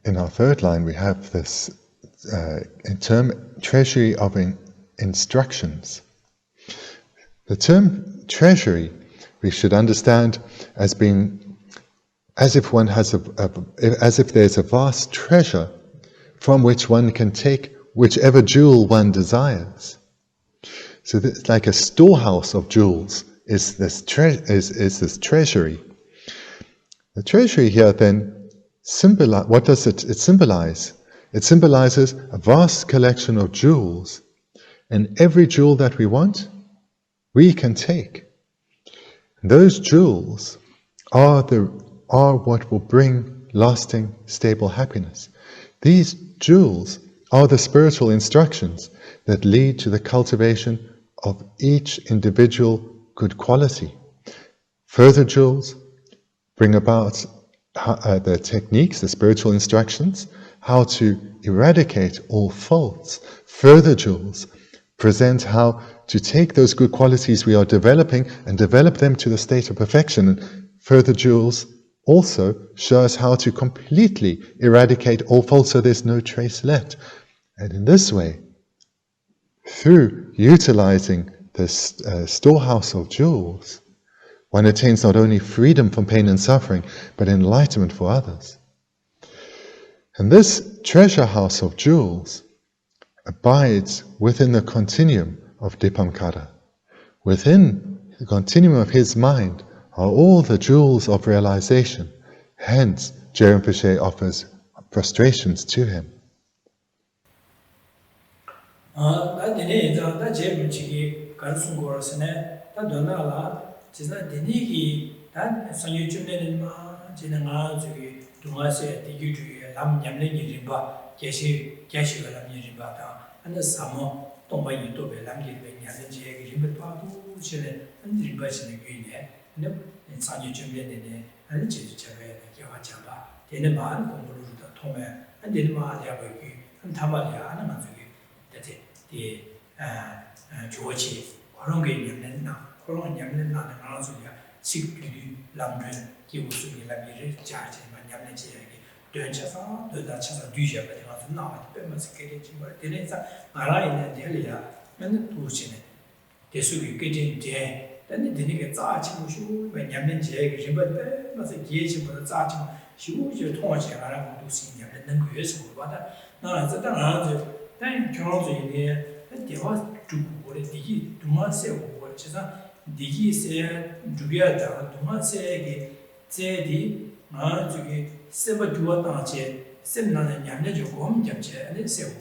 In our 3rd line, we have this term treasury of instructions. The term treasury we should understand as being as if one has as if there's a vast treasure from which one can take whichever jewel one desires. So it's like a storehouse of jewels is this treasury. The treasury here then what does it symbolize? It symbolizes a vast collection of jewels, and every jewel that we want, we can take. Those jewels are what will bring lasting, stable happiness. These jewels are the spiritual instructions that lead to the cultivation of each individual good quality. Further jewels bring about the techniques, the spiritual instructions, how to eradicate all faults. Further jewels present how to take those good qualities we are developing and develop them to the state of perfection. And further jewels also show us how to completely eradicate all faults so there's no trace left. And in this way, through utilizing this storehouse of jewels, one attains not only freedom from pain and suffering, but enlightenment for others. And this treasure house of jewels abides within the continuum of Dipankara. Within the continuum of his mind are all the jewels of realization. Hence, Geshe Rinpoche offers prostrations to him. George, Korongi Yamena, Koron Yamena, and also Sik Lambrin, he was to be Lamiri, Charge, and Yamaji, Dönchasa, the Duchess of Duja, but it was not the Masquerade, but it is a Marain and Delia, and the Tuchin. They should be getting Jay, then the Dinic Zachi, when Yamin Jay, but was a gauge for the Zachi, she was your torch around to see Yamin and Guyas, but now as a done, then Charles in there. There was two or the Dumas, which is a Digi said, Julieta, Dumas said, Zedi, Marjuki, Seba Duatanche, Semna and Yamajo Gom Jamche, and then say,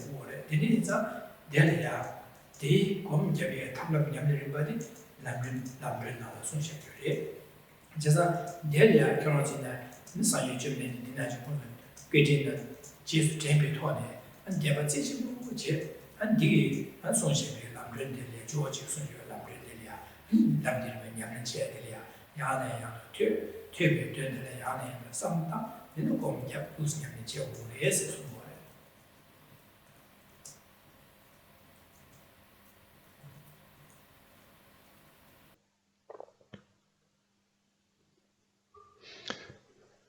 Denisa, Delia, De Gom Jabi, Tamla Yamari body, Lambrin, Sunshine. Just a Delia, Carrotina, Nissan Germany, the national getting the Jesu Temple 20, and Debatization. And Digi, and Sonship, Lambrin, George, Lambrin, Lambrin, Yaman Chedelia, Yana, Tube, Yana, and some time, then go Yap, who's Yaman Joe, yes,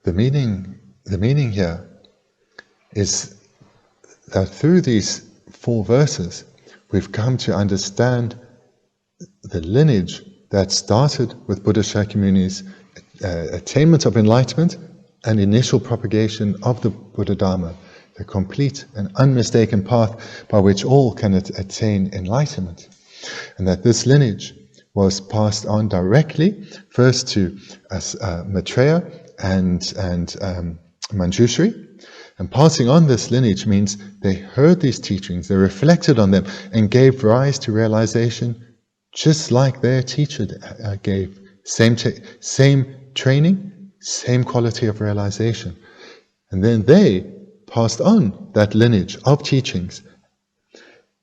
The meaning here is that through these 4 verses, we've come to understand the lineage that started with Buddha Shakyamuni's attainment of enlightenment and initial propagation of the Buddha Dharma, the complete and unmistaken path by which all can attain enlightenment. And that this lineage was passed on directly, first to Maitreya and Manjushri. And passing on this lineage means they heard these teachings, they reflected on them, and gave rise to realization just like their teacher gave. Same training, same quality of realization. And then they passed on that lineage of teachings.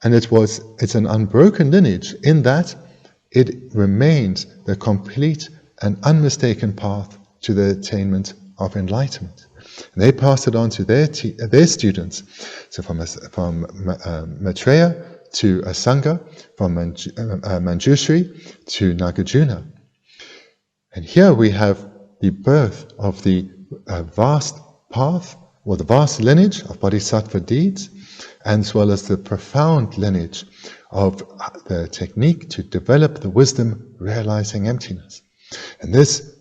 And it's an unbroken lineage in that it remains the complete and unmistaken path to the attainment of enlightenment. And they passed it on to their students. So from Maitreya to Asanga, from Manjushri to Nagarjuna. And here we have the birth of the vast path, or the vast lineage of bodhisattva deeds, as well as the profound lineage of the technique to develop the wisdom realizing emptiness. And this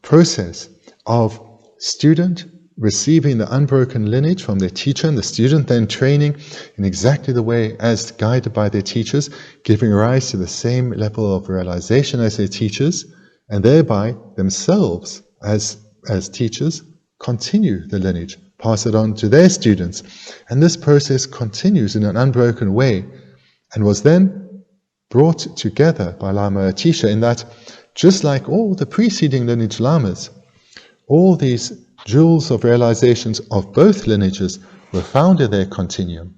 process of student receiving the unbroken lineage from their teacher, and the student then training in exactly the way as guided by their teachers, giving rise to the same level of realization as their teachers, and thereby themselves as teachers continue the lineage, pass it on to their students. And this process continues in an unbroken way, and was then brought together by Lama Atisha in that, just like all the preceding lineage lamas, all these jewels of realizations of both lineages were found in their continuum.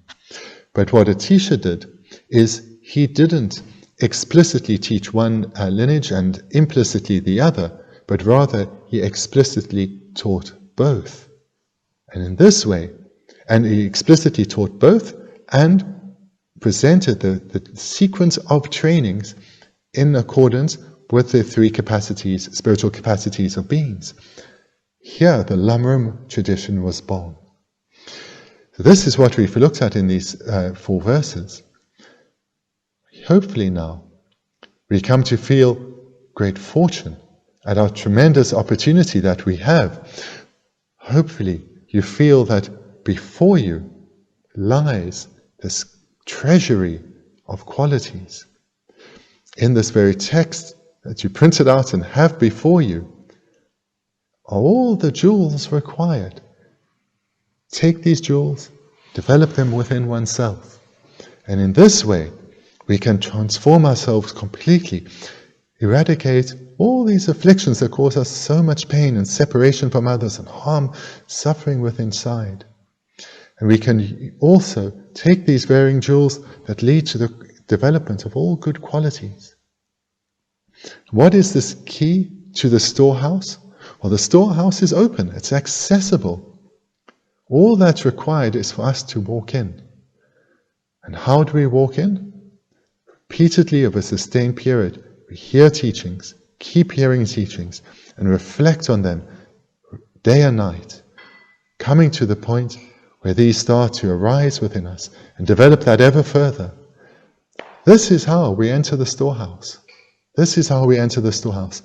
But what Atisha did is he didn't explicitly teach one lineage and implicitly the other, but rather he explicitly taught both. And in this way, and he explicitly taught both and presented the sequence of trainings in accordance with the 3 capacities, spiritual capacities of beings. Here, the Lamrim tradition was born. So this is what we've looked at in these 4 verses. Hopefully now, we come to feel great fortune at our tremendous opportunity that we have. Hopefully, you feel that before you lies this treasury of qualities. In this very text that you printed out and have before you, are all the jewels required. Take these jewels, develop them within oneself. And in this way, we can transform ourselves completely, eradicate all these afflictions that cause us so much pain and separation from others and harm, suffering within inside. And we can also take these varying jewels that lead to the development of all good qualities. What is this key to the storehouse? Well, the storehouse is open, it's accessible. All that's required is for us to walk in. And how do we walk in? repeatedly over a sustained period, we hear teachings, keep hearing teachings, and reflect on them day and night, coming to the point where these start to arise within us and develop that ever further. This is how we enter the storehouse. This is how we enter the storehouse.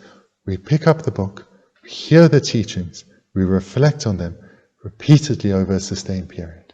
We pick up the book, we hear the teachings, we reflect on them repeatedly over a sustained period.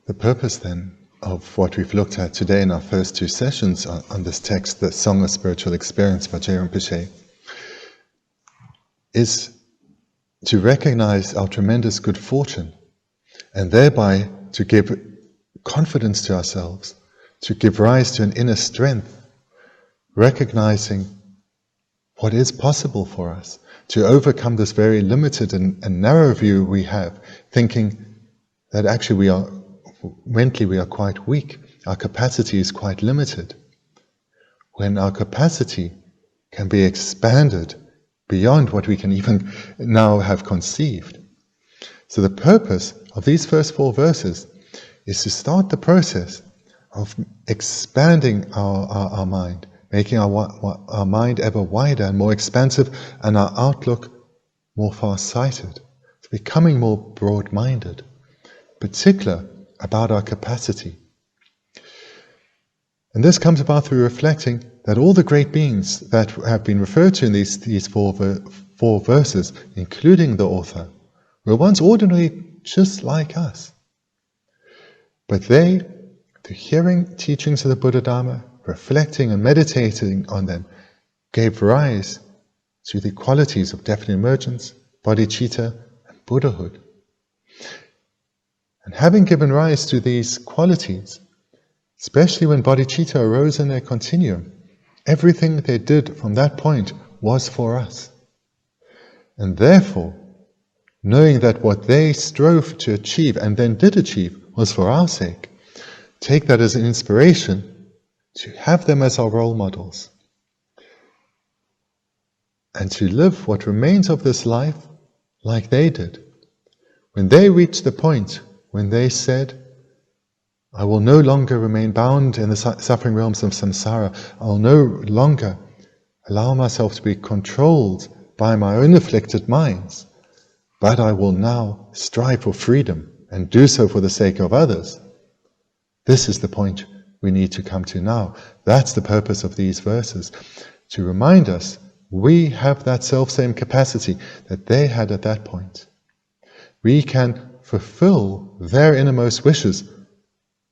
The purpose then of what we've looked at today in our first two sessions on this text, the Song of Spiritual Experience by Geshe Rabten, is to recognize our tremendous good fortune and thereby to give confidence to ourselves, to give rise to an inner strength, recognizing what is possible for us, to overcome this very limited and narrow view we have, thinking that actually mentally we are quite weak, our capacity is quite limited. When our capacity can be expanded beyond what we can even now have conceived. So the purpose of these first 4 verses is to start the process of expanding our mind, making our mind ever wider and more expansive, and our outlook more far-sighted, becoming more broad-minded, particular about our capacity. And this comes about through reflecting that all the great beings that have been referred to in these four verses, including the author, were once ordinary just like us. But they, through hearing teachings of the Buddha Dharma, reflecting and meditating on them, gave rise to the qualities of definite emergence, bodhicitta, and Buddhahood. And having given rise to these qualities, especially when bodhicitta arose in their continuum, everything they did from that point was for us. And therefore, knowing that what they strove to achieve and then did achieve was for our sake, take that as an inspiration to have them as our role models and to live what remains of this life like they did. When they reached the point when they said, I will no longer remain bound in the suffering realms of samsara, I will no longer allow myself to be controlled by my own afflicted minds, but I will now strive for freedom and do so for the sake of others. This is the point we need to come to now. That's the purpose of these verses, to remind us we have that self-same capacity that they had at that point. We can fulfill their innermost wishes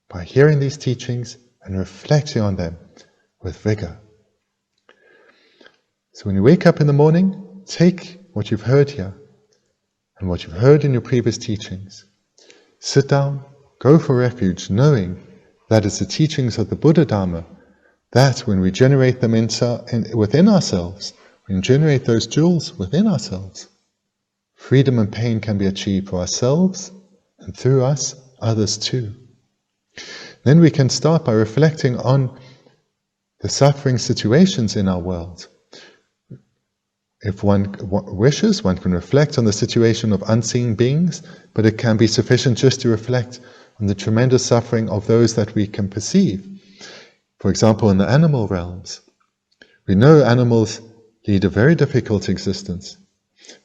by hearing these teachings and reflecting on them with vigor. So when you wake up in the morning, take what you've heard here and what you've heard in your previous teachings. Sit down, go for refuge, knowing that it's the teachings of the Buddha Dharma that when we generate them within ourselves, when we generate those jewels within ourselves, freedom and pain can be achieved for ourselves and through us, others too. Then we can start by reflecting on the suffering situations in our world. If one wishes, one can reflect on the situation of unseen beings, but it can be sufficient just to reflect on the tremendous suffering of those that we can perceive. For example, in the animal realms, we know animals lead a very difficult existence.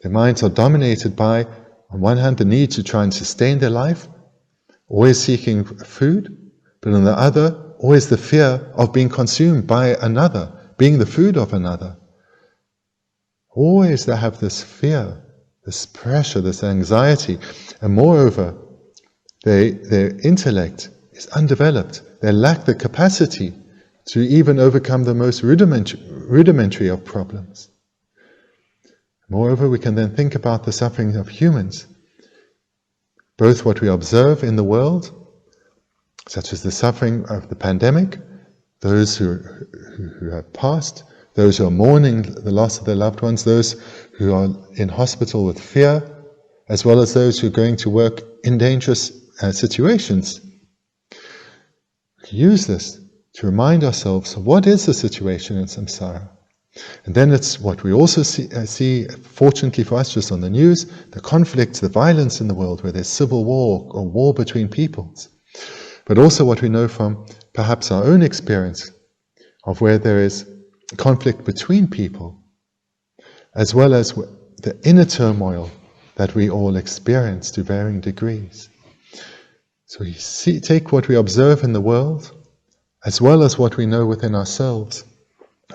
Their minds are dominated by, on one hand, the need to try and sustain their life, always seeking food, but on the other, always the fear of being consumed by another, being the food of another. Always they have this fear, this pressure, this anxiety, and moreover, their intellect is undeveloped. They lack the capacity to even overcome the most rudimentary of problems. Moreover, we can then think about the suffering of humans, both what we observe in the world, such as the suffering of the pandemic, those who have passed, those who are mourning the loss of their loved ones, those who are in hospital with fear, as well as those who are going to work in dangerous situations. Use this to remind ourselves of what is the situation in samsara. And then it's what we also see, fortunately for us, just on the news, the conflicts, the violence in the world, where there's civil war or war between peoples. But also what we know from perhaps our own experience of where there is conflict between people, as well as the inner turmoil that we all experience to varying degrees. So we take what we observe in the world, as well as what we know within ourselves,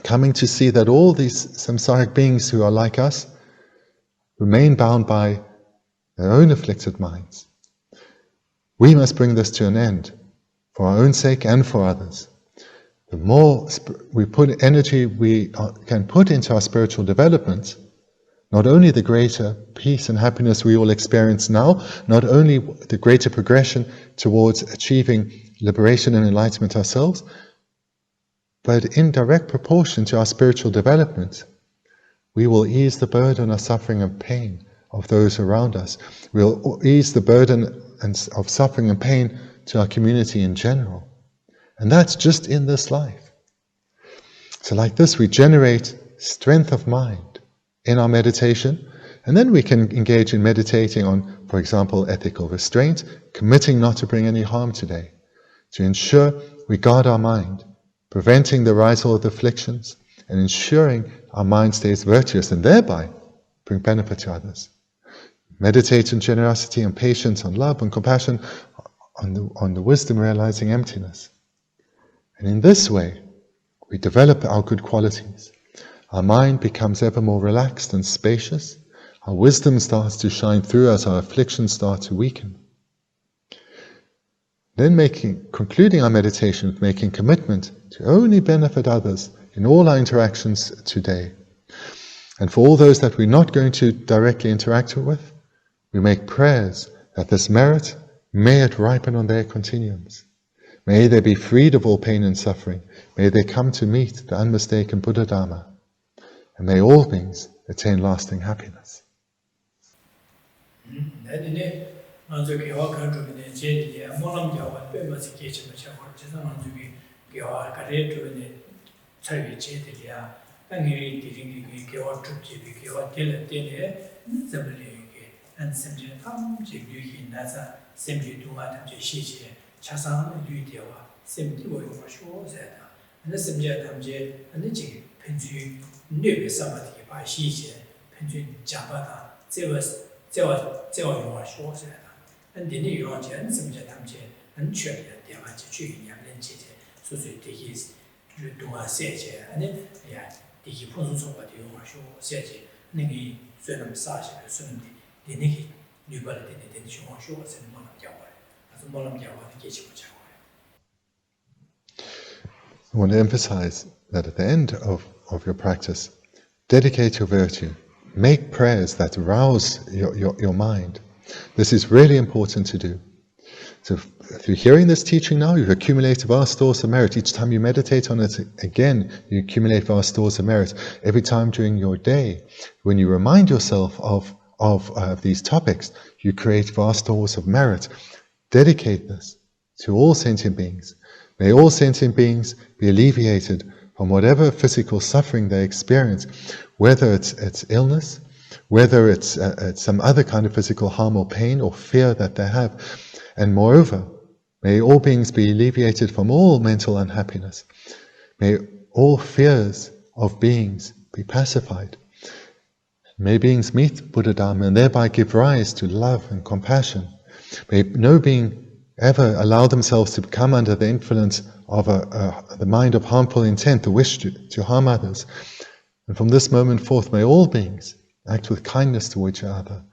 coming to see that all these samsaric beings who are like us remain bound by their own afflicted minds. We must bring this to an end, for our own sake and for others. The more we put energy we can put into our spiritual development, not only the greater peace and happiness we all experience now, not only the greater progression towards achieving liberation and enlightenment ourselves, but in direct proportion to our spiritual development, we will ease the burden of suffering and pain of those around us. We'll ease the burden of suffering and pain to our community in general. And that's just in this life. So like this, we generate strength of mind, in our meditation, and then we can engage in meditating on, for example, ethical restraint, committing not to bring any harm today, to ensure we guard our mind, preventing the rise of afflictions, and ensuring our mind stays virtuous and thereby bring benefit to others. Meditate on generosity, on patience, on love, on compassion, on the wisdom realizing emptiness. And in this way, we develop our good qualities. Our mind becomes ever more relaxed and spacious. Our wisdom starts to shine through as our afflictions start to weaken. Then concluding our meditation with making commitment to only benefit others in all our interactions today. And for all those that we're not going to directly interact with, we make prayers that this merit, may it ripen on their continuums. May they be freed of all pain and suffering. May they come to meet the unmistaken Buddha Dharma. And may all beings attain lasting happiness. I want to emphasize that at the end of your practice, dedicate your virtue. Make prayers that arouse your mind. This is really important to do. So through hearing this teaching now, you've accumulated vast stores of merit. Each time you meditate on it again, you accumulate vast stores of merit. Every time during your day, when you remind yourself of these topics, you create vast stores of merit. Dedicate this to all sentient beings. May all sentient beings be alleviated from whatever physical suffering they experience, whether it's illness, whether it's some other kind of physical harm or pain or fear that they have. And moreover, may all beings be alleviated from all mental unhappiness. May all fears of beings be pacified. May beings meet Buddha Dharma and thereby give rise to love and compassion. May no being ever allow themselves to come under the influence of the mind of harmful intent, the wish to harm others. And from this moment forth, may all beings act with kindness towards each other,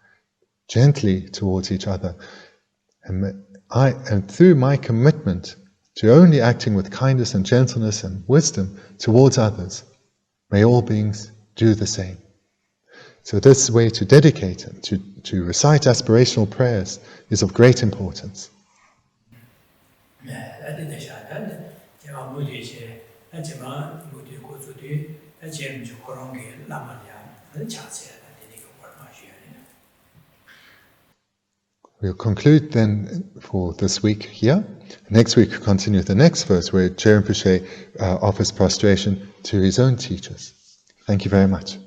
gently towards each other. And through my commitment to only acting with kindness and gentleness and wisdom towards others, may all beings do the same. So this way to dedicate and to recite aspirational prayers is of great importance. We'll conclude then for this week here. Next week we'll continue with the next verse where Geshe offers prostration to his own teachers. Thank you very much.